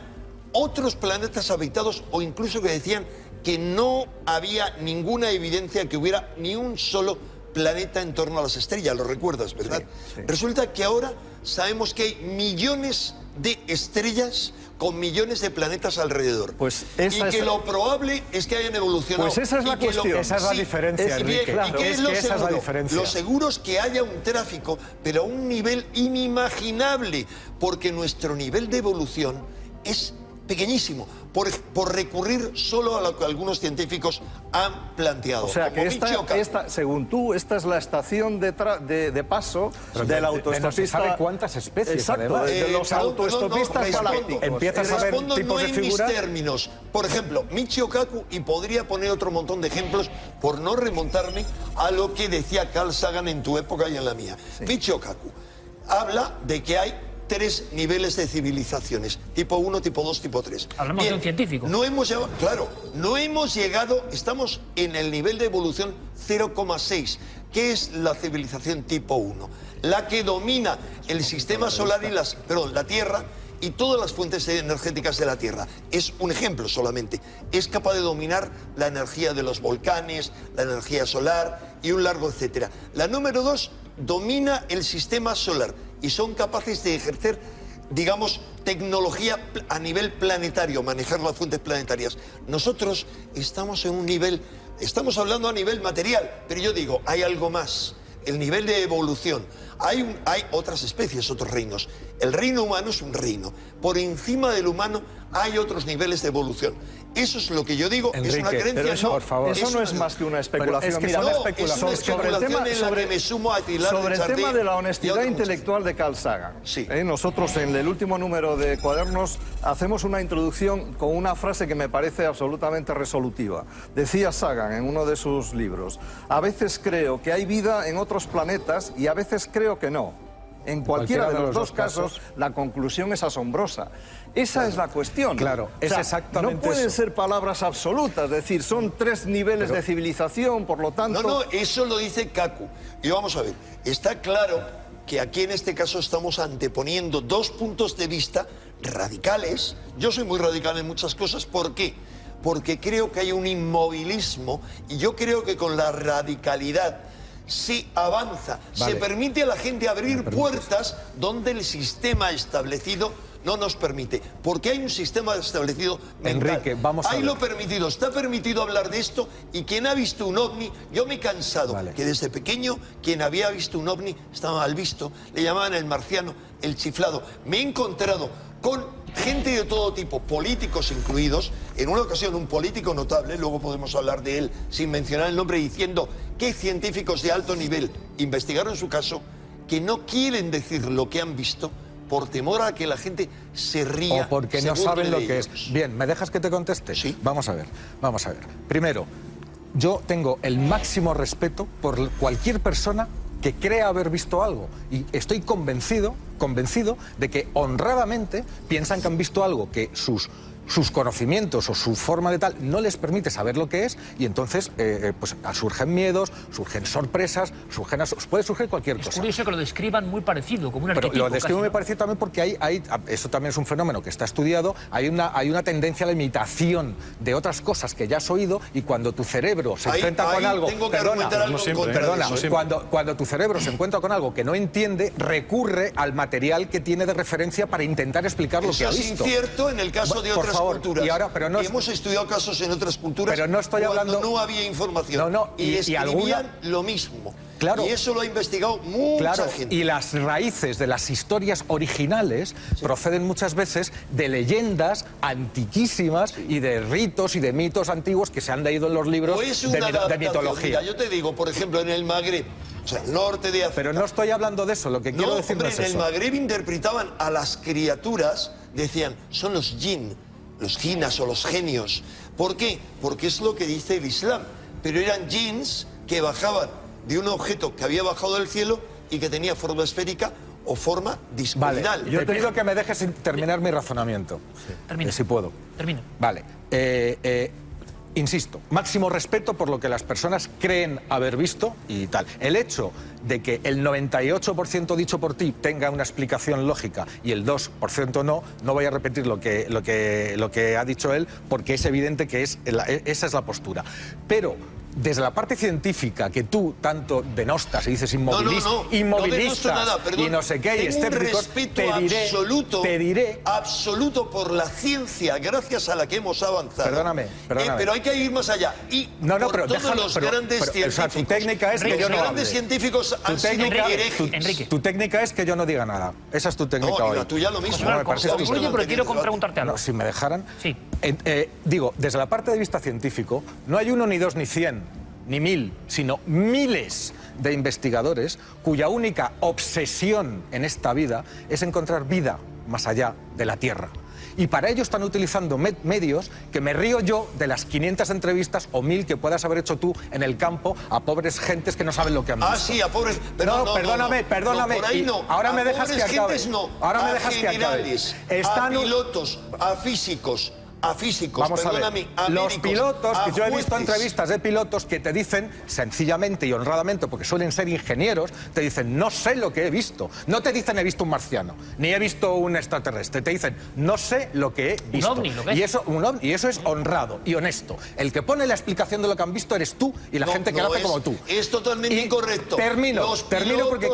otros planetas habitados o incluso que decían que no había ninguna evidencia que hubiera ni un solo planeta en torno a las estrellas. Lo recuerdas, ¿verdad? Sí. Resulta que ahora sabemos que hay millones de estrellas con millones de planetas alrededor. Pues y esa que es- lo probable es que hayan evolucionado. Pues esa es la Y que cuestión. Esa es la diferencia, y Enrique. bien, Claro, ¿y qué es es lo que esa es la seguro? diferencia. Lo seguro es que haya un tráfico, pero a un nivel inimaginable, porque nuestro nivel de evolución es pequeñísimo, por recurrir solo a lo que algunos científicos han planteado. O sea, Como que Michio Kaku. según tú, esta es la estación de paso Pero del no se autoestopista. sabe cuántas especies, Exacto, además. de los autoestopistas respondo. galácticos. Empiezas a ver Respondo tipos no de en figuras. mis términos. Por ejemplo, Michio Kaku, y podría poner otro montón de ejemplos por no remontarme a lo que decía Carl Sagan en tu época y en la mía. Michio Kaku habla de que hay 3 niveles de civilizaciones, tipo 1, tipo 2, tipo 3. Hablamos de un científico. No hemos llegado, claro, no hemos llegado, estamos en el nivel de evolución 0,6. ¿Qué es la civilización tipo 1? La que domina el sistema solar y la Tierra y todas las fuentes energéticas de la Tierra. Es un ejemplo solamente. Es capaz de dominar la energía de los volcanes, la energía solar y un largo etcétera. La número 2 domina el sistema solar y son capaces de ejercer, digamos, tecnología a nivel planetario, manejar las fuentes planetarias. Nosotros estamos en un nivel, estamos hablando a nivel material, pero yo digo, hay algo más. El nivel de evolución. Hay otras especies, otros reinos. El reino humano es un reino. Por encima del humano hay otros niveles de evolución. Eso es lo que yo digo, es una Enrique, creencia. Pero eso, por favor. eso no es más que una especulación. es que Mira, son no, especulaciones. es una especulación en la que me sumo a Pilar sobre el Richardí tema de la y honestidad otros intelectual de Carl Sagan. Sí. Nosotros en el último número de Cuadernos hacemos una introducción con una frase que me parece absolutamente resolutiva. Decía Sagan en uno de sus libros: a veces creo que hay vida en otros planetas y a veces creo que no. En cualquiera de los dos casos, la conclusión es asombrosa. Esa es la cuestión. Claro, es exactamente no pueden eso. ser palabras absolutas, es decir, son 3 niveles de civilización, por lo tanto... No, eso lo dice Kaku. Y vamos a ver, está claro que aquí en este caso estamos anteponiendo 2 puntos de vista radicales. Yo soy muy radical en muchas cosas. ¿Por qué? Porque creo que hay un inmovilismo y yo creo que con la radicalidad se avanza, Vale. se permite a la gente abrir puertas donde el sistema establecido no nos permite, porque hay un sistema establecido mental. Enrique, vamos a Hay ver. lo permitido, está permitido hablar de esto, y quien ha visto un ovni, yo me he cansado, Vale. que desde pequeño quien había visto un ovni estaba mal visto, le llamaban el marciano, el chiflado. Me he encontrado con gente de todo tipo, políticos incluidos. En una ocasión un político notable, luego podemos hablar de él sin mencionar el nombre, diciendo que científicos de alto nivel investigaron su caso, que no quieren decir lo que han visto por temor a que la gente se ría. O porque no saben lo que es. Bien, ¿me dejas que te conteste? Sí. Vamos a ver, vamos a ver. Primero, yo tengo el máximo respeto por cualquier persona que crea haber visto algo. Y estoy convencido de que honradamente piensan que han visto algo que sus conocimientos o su forma de tal no les permite saber lo que es, y entonces pues surgen miedos, surgen sorpresas, puede surgir cualquier cosa. Es curioso que lo describan muy parecido, como un arquetipo. Pero lo describo casi, muy ¿no? parecido también porque eso también es un fenómeno que está estudiado, hay una tendencia a la imitación de otras cosas que ya has oído, y cuando tu cerebro se enfrenta con algo, cuando tu cerebro se encuentra con algo que no entiende, recurre al material que tiene de referencia para intentar explicar lo que ha visto. Eso es incierto en el caso de otras culturas. Y ahora, pero no, hemos estudiado casos en otras culturas, pero no estoy hablando, no había información. Y escribían lo mismo. Claro, y eso lo ha investigado mucha gente. Y las raíces de las historias originales proceden muchas veces de leyendas antiquísimas y de ritos y de mitos antiguos que se han leído en los libros de mitología. Mira, yo te digo, por ejemplo, en el Magreb, o sea, el norte de África. Pero no estoy hablando de eso, lo que quiero decir no es eso. En el Magreb interpretaban a las criaturas, decían, son los jinn, los jinas o los genios. ¿Por qué? Porque es lo que dice el Islam. Pero eran jinns que bajaban de un objeto que había bajado del cielo y que tenía forma esférica o forma discoidal. Vale, yo he pedido que me dejes terminar mi razonamiento. Termina. Si puedo. Termina. Vale. Insisto, máximo respeto por lo que las personas creen haber visto y tal. El hecho de que el 98% dicho por ti tenga una explicación lógica y el 2% no voy a repetir lo que ha dicho él, porque es evidente que esa es la postura. Pero desde la parte científica, que tú tanto denostas y dices inmovilistas nada, perdón, y no sé qué, y escépticos, te diré absoluto por la ciencia, gracias a la que hemos avanzado. Perdóname. Pero hay que ir más allá. Y por todos los grandes científicos. O sea, tu técnica es que yo no hable. Grandes científicos han sido herejes. Tu técnica es que yo no diga nada. Esa es tu técnica hoy. La tuya lo mismo. No, me parece Oye, pero quiero preguntarte algo. No, si me dejaran. Sí. Digo, desde la parte de vista científico, no hay 1, ni 2, ni 100, ni 1000, sino miles de investigadores cuya única obsesión en esta vida es encontrar vida más allá de la Tierra. Y para ello están utilizando medios que me río yo de las 500 entrevistas o 1000 que puedas haber hecho tú en el campo a pobres gentes que no saben lo que han visto. Sí, a pobres... Perdóname. Por ahí no. Ahora me dejas que acabe. Ahora me dejas que acabe. A pilotos, a físicos, Vamos a ver, a los médicos, pilotos, que yo he visto jueces. entrevistas de pilotos que te dicen, sencillamente y honradamente, porque suelen ser ingenieros, te dicen, no sé lo que he visto. No te dicen, he visto un marciano, ni he visto un extraterrestre. Te dicen, no sé lo que he visto. Un ovni, ¿lo ves? Y eso es honrado y honesto. El que pone la explicación de lo que han visto eres tú y la gente que lo hace como tú. Es totalmente incorrecto. Termino porque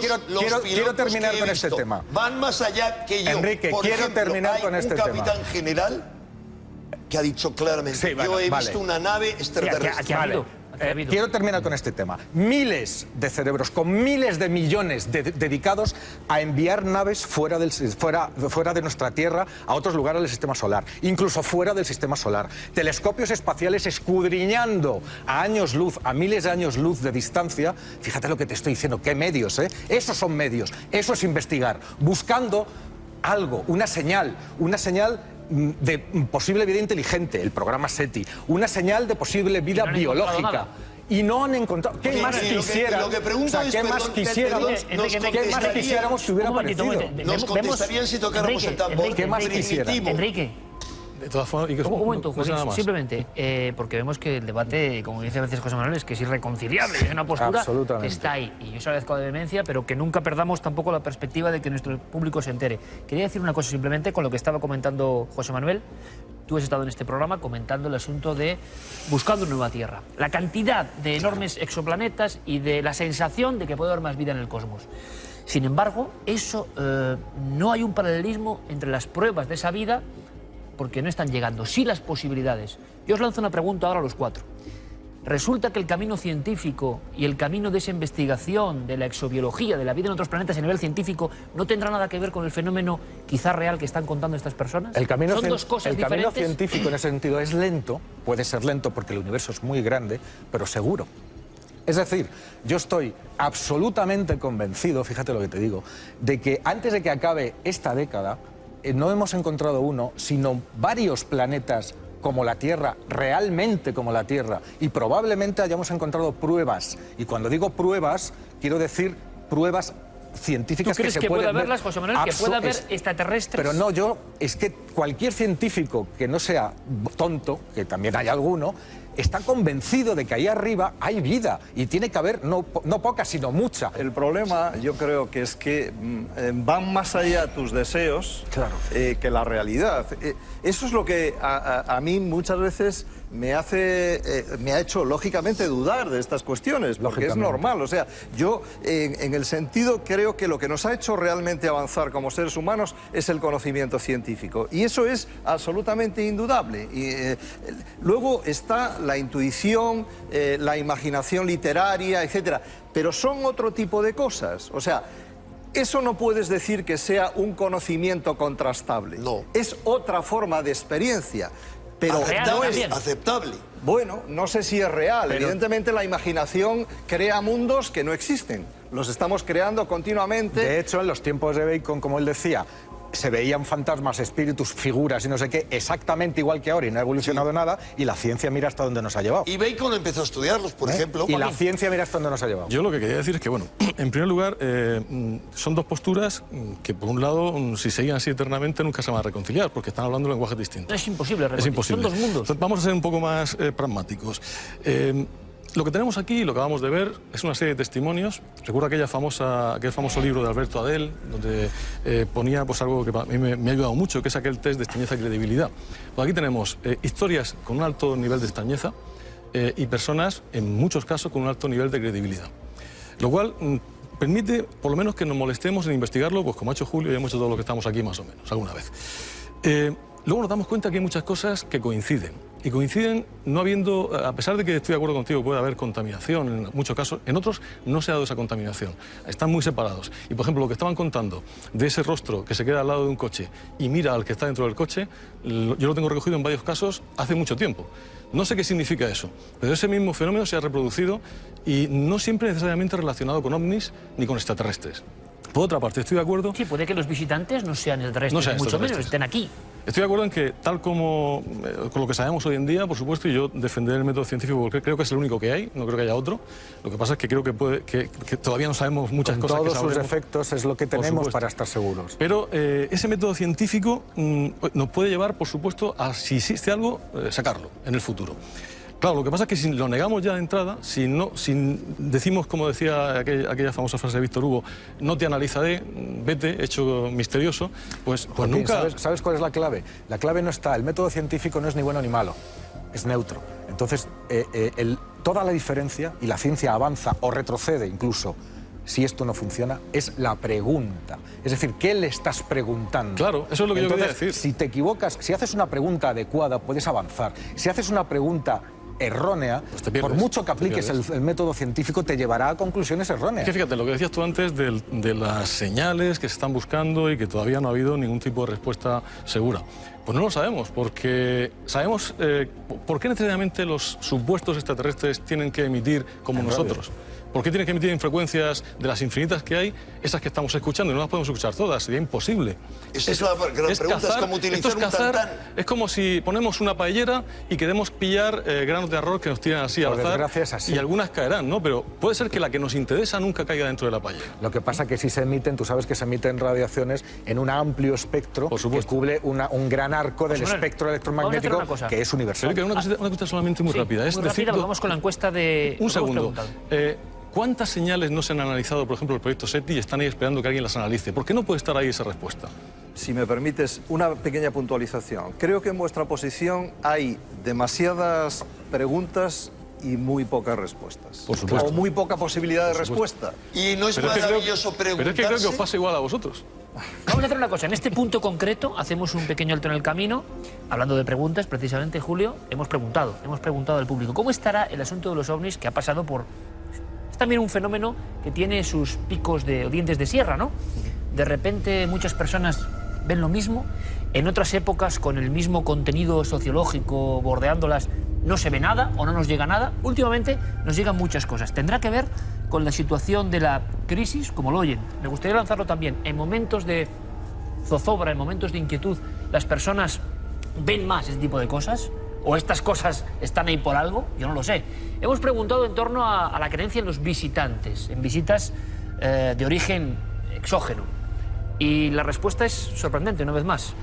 quiero terminar con este tema. Van más allá que yo. Enrique, quiero terminar con este tema. Hay un capitán general que ha dicho claramente, yo he visto una nave extraterrestre. Quiero terminar con este tema. Miles de cerebros, con miles de millones dedicados a enviar naves fuera de nuestra Tierra a otros lugares del sistema solar, incluso fuera del sistema solar. Telescopios espaciales escudriñando a años luz, a miles de años luz de distancia. Fíjate lo que te estoy diciendo, qué medios, ¿eh? Esos son medios, eso es investigar, buscando algo, una señal de posible vida inteligente, el programa SETI, una señal de posible vida biológica. Y no han encontrado. ¿Qué más quisieran? Lo que pregunto es, ¿qué más quisiéramos que hubiera aparecido? Nos contestarían si tocáramos el tambor. ¿Qué más quisieran? Enrique. De todas formas, un momento, José, simplemente, porque vemos que el debate, como dice a veces José Manuel, es que es irreconciliable, es una postura que está ahí. Y yo se agradezco la vehemencia, pero que nunca perdamos tampoco la perspectiva de que nuestro público se entere. Quería decir una cosa simplemente con lo que estaba comentando José Manuel. Tú has estado en este programa comentando el asunto de buscando una nueva Tierra. La cantidad de enormes exoplanetas y de la sensación de que puede haber más vida en el cosmos. Sin embargo, no hay un paralelismo entre las pruebas de esa vida, porque no están llegando, sí las posibilidades. Yo os lanzo una pregunta ahora a los cuatro. Resulta que el camino científico y el camino de esa investigación, de la exobiología, de la vida en otros planetas a nivel científico, ¿no tendrá nada que ver con el fenómeno quizá real que están contando estas personas? ¿Son dos cosas diferentes? El camino científico en ese sentido es lento, puede ser lento porque el universo es muy grande, pero seguro. Es decir, yo estoy absolutamente convencido, fíjate lo que te digo, de que antes de que acabe esta década, no hemos encontrado uno, sino varios planetas como la Tierra, realmente como la Tierra, y probablemente hayamos encontrado pruebas. Y cuando digo pruebas, quiero decir pruebas científicas ¿Tú crees que se que pueden pueda ver. haberlas, José Manuel, que pueda haber extraterrestres? Pero no, es que cualquier científico que no sea tonto, que también hay alguno, está convencido de que ahí arriba hay vida y tiene que haber no poca, sino mucha. El problema, yo creo que es que van más allá tus deseos que la realidad. Eso es lo que a mí muchas veces me ha hecho lógicamente dudar de estas cuestiones, porque es normal. O sea, yo en el sentido creo que lo que nos ha hecho realmente avanzar como seres humanos es el conocimiento científico, y eso es absolutamente indudable. Y luego está la intuición, la imaginación literaria, etcétera, pero son otro tipo de cosas. O sea, eso no puedes decir que sea un conocimiento contrastable. No. Es otra forma de experiencia. Pero no es aceptable. Bueno, no sé si es real. Evidentemente la imaginación crea mundos que no existen. Los estamos creando continuamente. De hecho, en los tiempos de Bacon, como él decía, se veían fantasmas, espíritus, figuras y no sé qué, exactamente igual que ahora, y no ha evolucionado nada, y la ciencia mira hasta dónde nos ha llevado. Y Bacon empezó a estudiarlos, por ejemplo. Y la ciencia mira hasta dónde nos ha llevado. Yo lo que quería decir es que, bueno, en primer lugar, son dos posturas que, por un lado, si seguían así eternamente, nunca se van a reconciliar, porque están hablando lenguajes distintos. Es imposible Es reconciliar. imposible. Son dos mundos. Entonces, vamos a ser un poco más pragmáticos. Lo que tenemos aquí, lo que acabamos de ver, es una serie de testimonios. Recuerdo aquel famoso libro de Alberto Adel, donde ponía pues, algo que a mí me ha ayudado mucho, que es aquel test de extrañeza y credibilidad. Pues aquí tenemos historias con un alto nivel de extrañeza y personas, en muchos casos, con un alto nivel de credibilidad. Lo cual permite, por lo menos, que nos molestemos en investigarlo, pues como ha hecho Julio y hemos hecho todo lo que estamos aquí, más o menos, alguna vez. Luego nos damos cuenta que hay muchas cosas que coinciden. Y coinciden no habiendo, a pesar de que estoy de acuerdo contigo, puede haber contaminación en muchos casos, en otros no se ha dado esa contaminación. Están muy separados. Y, por ejemplo, lo que estaban contando de ese rostro que se queda al lado de un coche y mira al que está dentro del coche, yo lo tengo recogido en varios casos hace mucho tiempo. No sé qué significa eso, pero ese mismo fenómeno se ha reproducido y no siempre necesariamente relacionado con ovnis ni con extraterrestres. Por otra parte, estoy de acuerdo... Sí, puede que los visitantes no sean extraterrestres, mucho menos, estén aquí. Estoy de acuerdo en que, tal como con lo que sabemos hoy en día, por supuesto, y yo defenderé el método científico porque creo que es el único que hay, no creo que haya otro. Lo que pasa es que creo que todavía no sabemos muchas cosas. Con todos sus defectos es lo que tenemos para estar seguros. Pero ese método científico nos puede llevar, por supuesto, a, si existe algo, sacarlo en el futuro. Claro, lo que pasa es que si lo negamos ya de entrada, si decimos, como decía aquella famosa frase de Víctor Hugo, no te analizaré, vete, hecho misterioso, pues Joaquín, nunca... ¿Sabes cuál es la clave? La clave no está, el método científico no es ni bueno ni malo, es neutro. Entonces, toda la diferencia, y la ciencia avanza o retrocede incluso, si esto no funciona, es la pregunta. Es decir, ¿qué le estás preguntando? Claro, eso es lo que yo quería decir. Si te equivocas, si haces una pregunta adecuada, puedes avanzar. Si haces una pregunta errónea, pues por mucho que apliques el método científico, te llevará a conclusiones erróneas. Es que fíjate, lo que decías tú antes de las señales que se están buscando y que todavía no ha habido ningún tipo de respuesta segura. Pues no lo sabemos, porque sabemos por qué necesariamente los supuestos extraterrestres tienen que emitir como nosotros. ¿Por qué tienen que emitir en frecuencias de las infinitas que hay, esas que estamos escuchando? Y no las podemos escuchar todas, sería imposible. La pregunta es cómo utilizar un tantán. Es como si ponemos una paellera y queremos pillar granos de arroz que nos tiran así al azar. Así. Y algunas caerán, ¿no? Pero puede ser que la que nos interesa nunca caiga dentro de la paellera. Lo que pasa es que si se emiten, tú sabes que se emiten radiaciones en un amplio espectro que cubre un gran arco del espectro electromagnético que es universal. Pero una cuestión solamente muy rápida. Muy rápida, vamos con la encuesta de... Un segundo. ¿Cuántas señales no se han analizado, por ejemplo, el proyecto SETI y están ahí esperando que alguien las analice? ¿Por qué no puede estar ahí esa respuesta? Si me permites, una pequeña puntualización. Creo que en vuestra posición hay demasiadas preguntas y muy pocas respuestas. Por supuesto. O muy poca posibilidad de respuesta. Y no es maravilloso preguntarse... Pero es que creo que os pasa igual a vosotros. Vamos a hacer una cosa, en este punto concreto hacemos un pequeño alto en el camino. Hablando de preguntas, precisamente, Julio, hemos preguntado al público cómo estará el asunto de los ovnis, que ha pasado por... También un fenómeno que tiene sus picos o dientes de sierra, ¿no? De repente muchas personas ven lo mismo. En otras épocas, con el mismo contenido sociológico bordeándolas, no se ve nada o no nos llega nada. Últimamente nos llegan muchas cosas. Tendrá que ver con la situación de la crisis, como lo oyen. Me gustaría lanzarlo también. En momentos de zozobra, en momentos de inquietud, las personas ven más este tipo de cosas. ¿O estas cosas están ahí por algo? Yo no lo sé. Hemos preguntado en torno a la creencia en los visitantes, en visitas de origen exógeno. Y la respuesta es sorprendente, una vez más.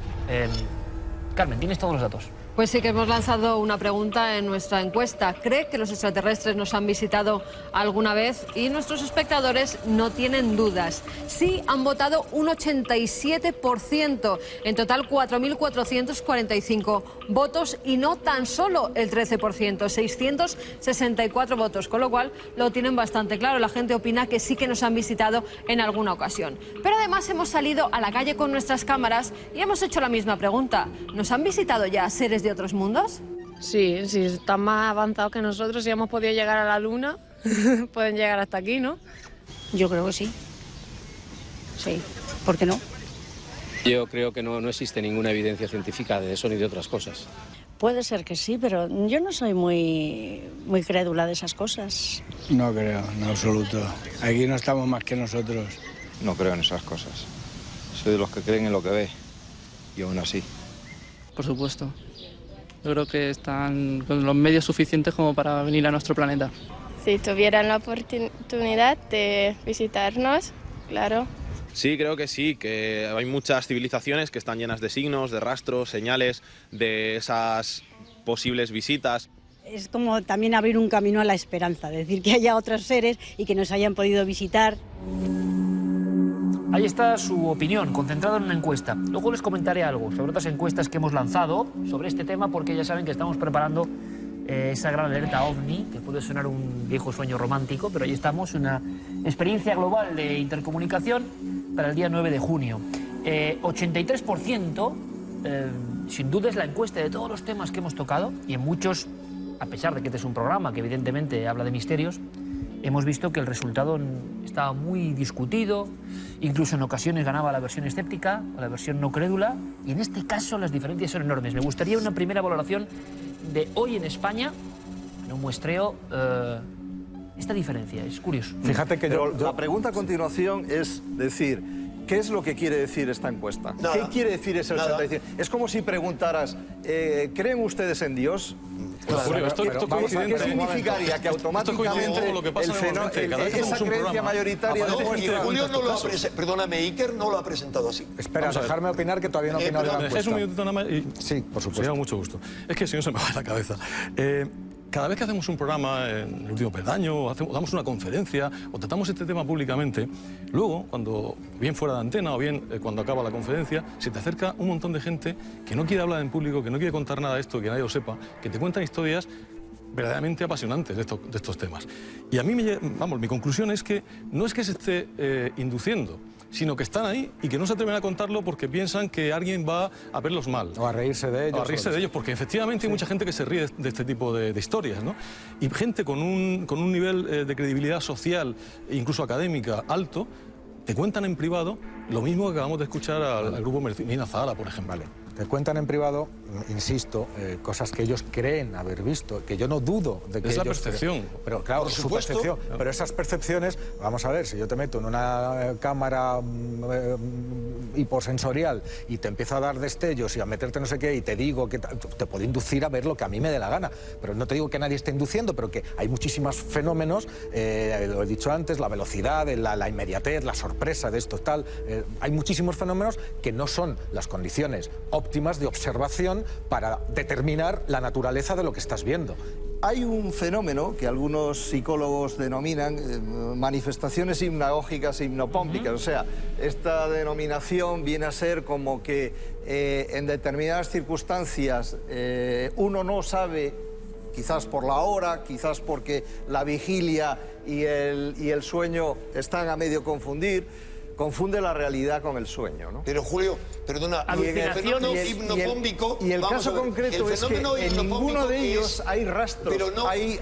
Carmen, tienes todos los datos. Pues sí que hemos lanzado una pregunta en nuestra encuesta. ¿Cree que los extraterrestres nos han visitado alguna vez? Y nuestros espectadores no tienen dudas. Sí, han votado un 87%. En total, 4.445 votos y no tan solo el 13%, 664 votos. Con lo cual, lo tienen bastante claro. La gente opina que sí que nos han visitado en alguna ocasión. Pero además hemos salido a la calle con nuestras cámaras y hemos hecho la misma pregunta. ¿Nos han visitado ya seres de otros mundos? Sí, están más avanzados que nosotros. Si hemos podido llegar a la Luna, pueden llegar hasta aquí, ¿no? Yo creo que sí. Sí, ¿por qué no? Yo creo que no existe ninguna evidencia científica de eso ni de otras cosas. Puede ser que sí, pero yo no soy muy crédula de esas cosas. No creo, en absoluto. Aquí no estamos más que nosotros. No creo en esas cosas. Soy de los que creen en lo que ve. Y aún así. Por supuesto. Yo creo que están con los medios suficientes como para venir a nuestro planeta. Si tuvieran la oportunidad de visitarnos, claro. Sí, creo que sí, que hay muchas civilizaciones que están llenas de signos, de rastros, señales de esas posibles visitas. Es como también abrir un camino a la esperanza, decir que haya otros seres y que nos hayan podido visitar. Ahí está su opinión, concentrada en una encuesta. Luego les comentaré algo sobre otras encuestas que hemos lanzado sobre este tema, porque ya saben que estamos preparando esa gran alerta OVNI, que puede sonar un viejo sueño romántico, pero ahí estamos, una experiencia global de intercomunicación para el día 9 de junio. 83%, sin duda, es la encuesta de todos los temas que hemos tocado, y en muchos, a pesar de que este es un programa que evidentemente habla de misterios, hemos visto que el resultado estaba muy discutido, incluso en ocasiones ganaba la versión escéptica o la versión no crédula, y en este caso las diferencias son enormes. Me gustaría una primera valoración de hoy en España, en un muestreo, esta diferencia. Es curioso. Fíjate que la pregunta a continuación es decir, ¿qué es lo que quiere decir esta encuesta? Nada. ¿Qué quiere decir ese 85%? Es como si preguntaras, ¿creen ustedes en Dios? Claro, esto ¿Qué significaría que automáticamente lo que pasa esa creencia mayoritaria de Julio no lo ha perdóname, Iker no lo ha presentado así. Espera, dejarme opinar, que todavía no he opinado de la encuesta. Es un minutito nada más y... Sí, por supuesto. Sí, mucho gusto. Es que si no se me va la cabeza. Cada vez que hacemos un programa en El Último Peldaño, o damos una conferencia, o tratamos este tema públicamente, luego, cuando bien fuera de antena o bien cuando acaba la conferencia, se te acerca un montón de gente que no quiere hablar en público, que no quiere contar nada de esto, que nadie lo sepa, que te cuentan historias verdaderamente apasionantes de estos temas. Y a mí, mi conclusión es que no es que se esté induciendo, sino que están ahí y que no se atreven a contarlo porque piensan que alguien va a verlos mal. O a reírse de ellos. O a reírse de ellos, porque efectivamente hay mucha gente que se ríe de este tipo de historias, ¿no? Y gente con un nivel de credibilidad social e incluso académica alto, te cuentan en privado lo mismo que acabamos de escuchar al grupo Medina Zahara, por ejemplo. Vale. Te cuentan en privado, insisto, cosas que ellos creen haber visto, que yo no dudo de que es ellos... la percepción. Pero claro, su percepción. Pero esas percepciones, vamos a ver, si yo te meto en una cámara hiposensorial y te empiezo a dar destellos y a meterte no sé qué y te digo que te puedo inducir a ver lo que a mí me dé la gana. Pero no te digo que nadie esté induciendo, pero que hay muchísimos fenómenos, lo he dicho antes, la velocidad, la inmediatez, la sorpresa de esto, tal. Hay muchísimos fenómenos que no son las condiciones óptimas de observación para determinar la naturaleza de lo que estás viendo. Hay un fenómeno que algunos psicólogos denominan manifestaciones hipnagógicas e hipnopómpicas. O sea, esta denominación viene a ser como que en determinadas circunstancias uno no sabe, quizás por la hora, quizás porque la vigilia y el sueño están a medio confunde la realidad con el sueño, ¿no? Pero Julio, perdona, y el fenómeno hipnopómbico... Y el caso concreto es que en ninguno de ellos hay rastros, pero no, hay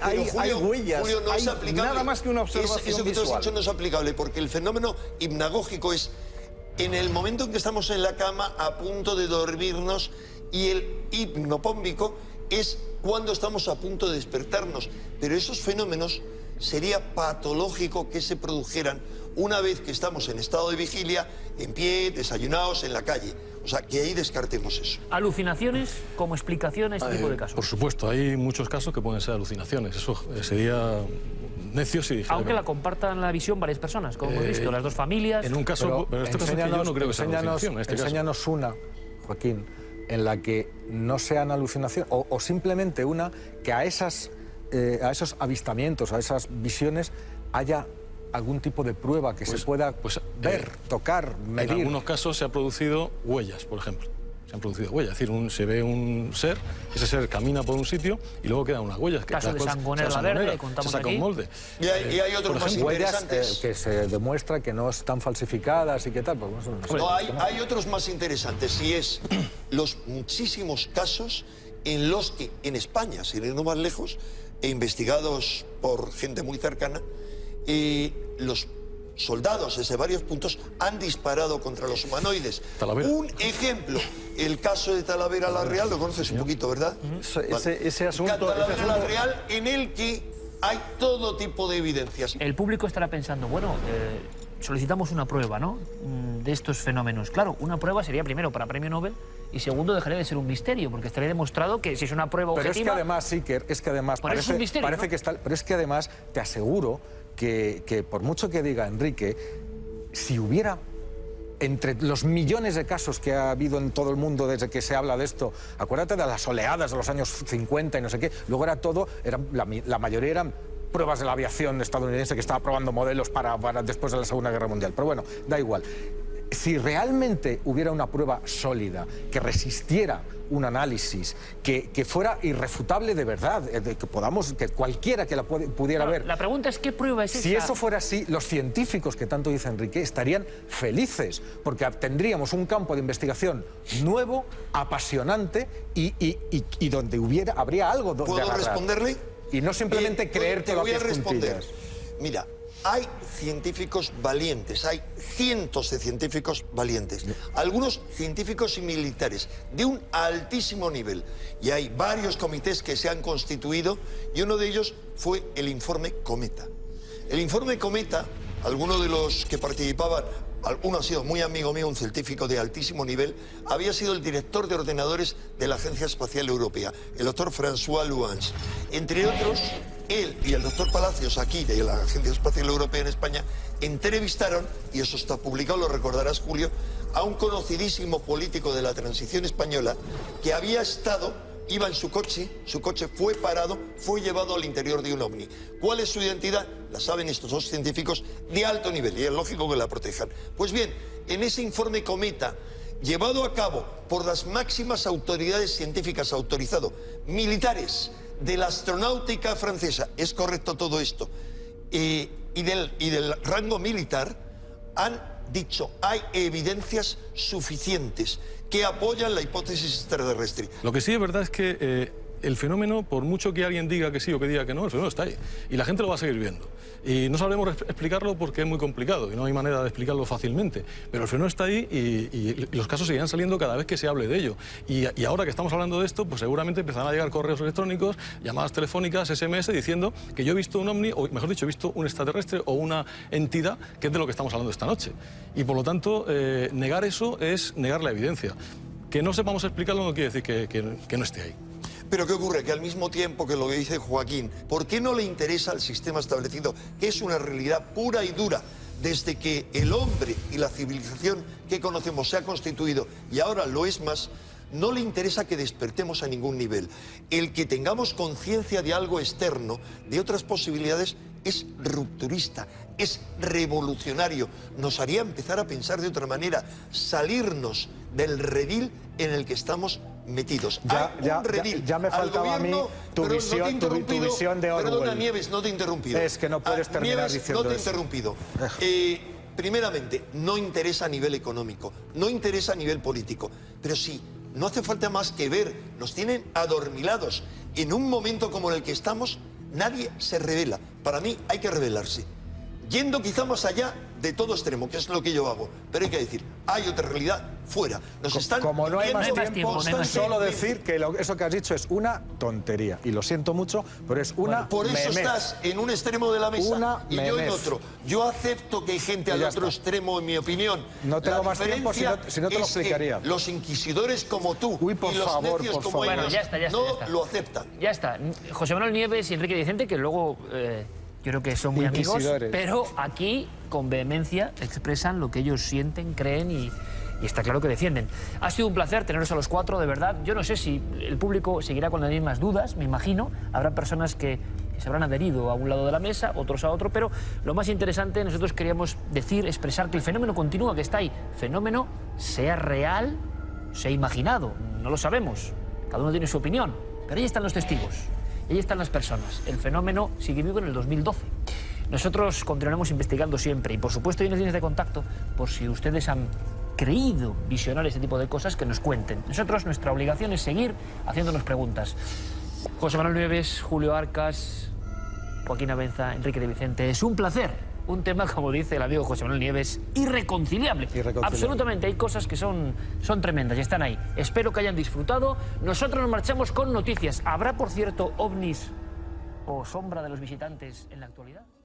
huellas, Julio, no es hay aplicable. nada más que una observación Eso que tú has visual. dicho no es aplicable, porque el fenómeno hipnagógico es en el momento en que estamos en la cama a punto de dormirnos, y el hipnopómbico es cuando estamos a punto de despertarnos. Pero esos fenómenos sería patológico que se produjeran una vez que estamos en estado de vigilia, en pie, desayunados, en la calle. O sea, que ahí descartemos eso. ¿Alucinaciones como explicación a este tipo de casos? Por supuesto, hay muchos casos que pueden ser alucinaciones. Eso sería necio si dijera. Aunque la compartan la visión varias personas, como hemos visto, las dos familias. En un caso, pero este caso es que yo no creo que sea alucinación. Enséñanos una, Joaquín, en la que no sean alucinaciones, o simplemente una que a esos avistamientos, a esas visiones, haya algún tipo de prueba que se pueda ver, tocar, medir. En algunos casos se han producido huellas, por ejemplo. Se han producido huellas, es decir, se ve un ser, ese ser camina por un sitio y luego quedan unas huellas. Caso de Sangonera la Verde, contamos se saca aquí. un molde. Y hay otros más interesantes. Que se demuestra que no están falsificadas y qué tal. Pues no, hay otros más interesantes, y es los muchísimos casos en los que en España, sin ir no más lejos, investigados por gente muy cercana, los soldados desde varios puntos han disparado contra los humanoides. Talavera. Un ejemplo, el caso de Talavera la Real, lo conoces un poquito, ¿verdad? Ese asunto... Talavera la Real, en el que hay todo tipo de evidencias. El público estará pensando, bueno, solicitamos una prueba, ¿no?, de estos fenómenos. Claro, una prueba sería primero para premio Nobel y segundo dejaría de ser un misterio, porque estaría demostrado que si es una prueba objetiva... Pero es que además, Iker, es que además parece, es un misterio, ¿no? que está... Pero es que además te aseguro que por mucho que diga Enrique, si hubiera, entre los millones de casos que ha habido en todo el mundo desde que se habla de esto, acuérdate de las oleadas de los años 50 y no sé qué, luego era todo, la mayoría eran pruebas de la aviación estadounidense que estaba probando modelos para después de la Segunda Guerra Mundial. Pero bueno, da igual. Si realmente hubiera una prueba sólida, que resistiera un análisis, que fuera irrefutable de verdad, que cualquiera que la pudiera ver... La pregunta es, ¿qué prueba es esa? Si eso fuera así, los científicos, que tanto dice Enrique, estarían felices, porque tendríamos un campo de investigación nuevo, apasionante y donde habría algo de ¿Puedo agarrar. responderle? Y no simplemente creerte lo que es puntillas. Mira, hay científicos valientes, hay cientos de científicos valientes, algunos científicos y militares de un altísimo nivel, y hay varios comités que se han constituido, y uno de ellos fue el informe Cometa. El informe Cometa, algunos de los que participaban, uno ha sido muy amigo mío, un científico de altísimo nivel, había sido el director de ordenadores de la Agencia Espacial Europea, el doctor François Luans. Entre otros, él y el doctor Palacios, aquí de la Agencia Espacial Europea en España, entrevistaron, y eso está publicado, lo recordarás, Julio, a un conocidísimo político de la transición española que había iba en su coche fue parado, fue llevado al interior de un ovni. ¿Cuál es su identidad? La saben estos dos científicos de alto nivel, y es lógico que la protejan. Pues bien, en ese informe Cometa, llevado a cabo por las máximas autoridades científicas autorizadas, militares, de la astronáutica francesa, es correcto todo esto, y del rango militar, han dicho, hay evidencias suficientes que apoyan la hipótesis extraterrestre. Lo que sí es verdad es que el fenómeno, por mucho que alguien diga que sí o que diga que no, el fenómeno está ahí. Y la gente lo va a seguir viendo. Y no sabremos explicarlo porque es muy complicado y no hay manera de explicarlo fácilmente. Pero el fenómeno está ahí y los casos seguirán saliendo cada vez que se hable de ello. Y ahora que estamos hablando de esto, pues seguramente empezarán a llegar correos electrónicos, llamadas telefónicas, SMS, diciendo que yo he visto un ovni, o mejor dicho, he visto un extraterrestre o una entidad, que es de lo que estamos hablando esta noche. Y por lo tanto, negar eso es negar la evidencia. Que no sepamos explicarlo no quiere decir que no esté ahí. Pero ¿qué ocurre? Que al mismo tiempo que lo que dice Joaquín, ¿por qué no le interesa al sistema establecido, que es una realidad pura y dura, desde que el hombre y la civilización que conocemos se ha constituido y ahora lo es más? No le interesa que despertemos a ningún nivel. El que tengamos conciencia de algo externo, de otras posibilidades, es rupturista, es revolucionario. Nos haría empezar a pensar de otra manera, salirnos del redil en el que estamos metidos. Ya me faltaba a mí tu visión de Orwell. Perdona, Nieves, no te he interrumpido. Es que no puedes terminar Nieves, diciendo no te he eso. interrumpido. Primeramente, no interesa a nivel económico, no interesa a nivel político, pero sí, no hace falta más que ver, nos tienen adormilados. En un momento como en el que estamos, nadie se revela. Para mí hay que revelarse. Yendo quizá más allá de todo extremo, que es lo que yo hago. Pero hay que decir, hay otra realidad fuera. Nos están Como no hay más viendo tiempo, solo decir que eso que has dicho es una tontería. Y lo siento mucho, pero es una Por eso memez. estás en un extremo de la mesa y yo en otro. Yo acepto que hay gente al otro extremo, en mi opinión. No tengo más tiempo, si no te lo es que explicaría. los inquisidores como tú por y los favor, necios por como favor. ellos Bueno, ya está. lo aceptan. Ya está. José Manuel Nieves y Enrique Vicente, que luego yo creo que son muy amigos, Inquisidores. pero aquí con vehemencia expresan lo que ellos sienten, creen y está claro que defienden. Ha sido un placer teneros a los cuatro, de verdad. Yo no sé si el público seguirá con las mismas dudas, me imagino. Habrá personas que se habrán adherido a un lado de la mesa, otros a otro, pero lo más interesante, nosotros queríamos decir, expresar que el fenómeno continúa, que está ahí. Fenómeno, sea real, sea imaginado, no lo sabemos. Cada uno tiene su opinión, pero ahí están los testigos, ahí están las personas. El fenómeno sigue vivo en el 2012. Nosotros continuaremos investigando siempre y, por supuesto, hay unas líneas de contacto por si ustedes han creído visionar este tipo de cosas, que nos cuenten. Nosotros, nuestra obligación es seguir haciéndonos preguntas. José Manuel Nieves, Julio Arcas, Joaquín Abenza, Enrique de Vicente, es un placer. Un tema, como dice el amigo José Manuel Nieves, irreconciliable. Absolutamente, hay cosas que son tremendas y están ahí. Espero que hayan disfrutado. Nosotros nos marchamos con noticias. ¿Habrá, por cierto, ovnis o sombra de los visitantes en la actualidad?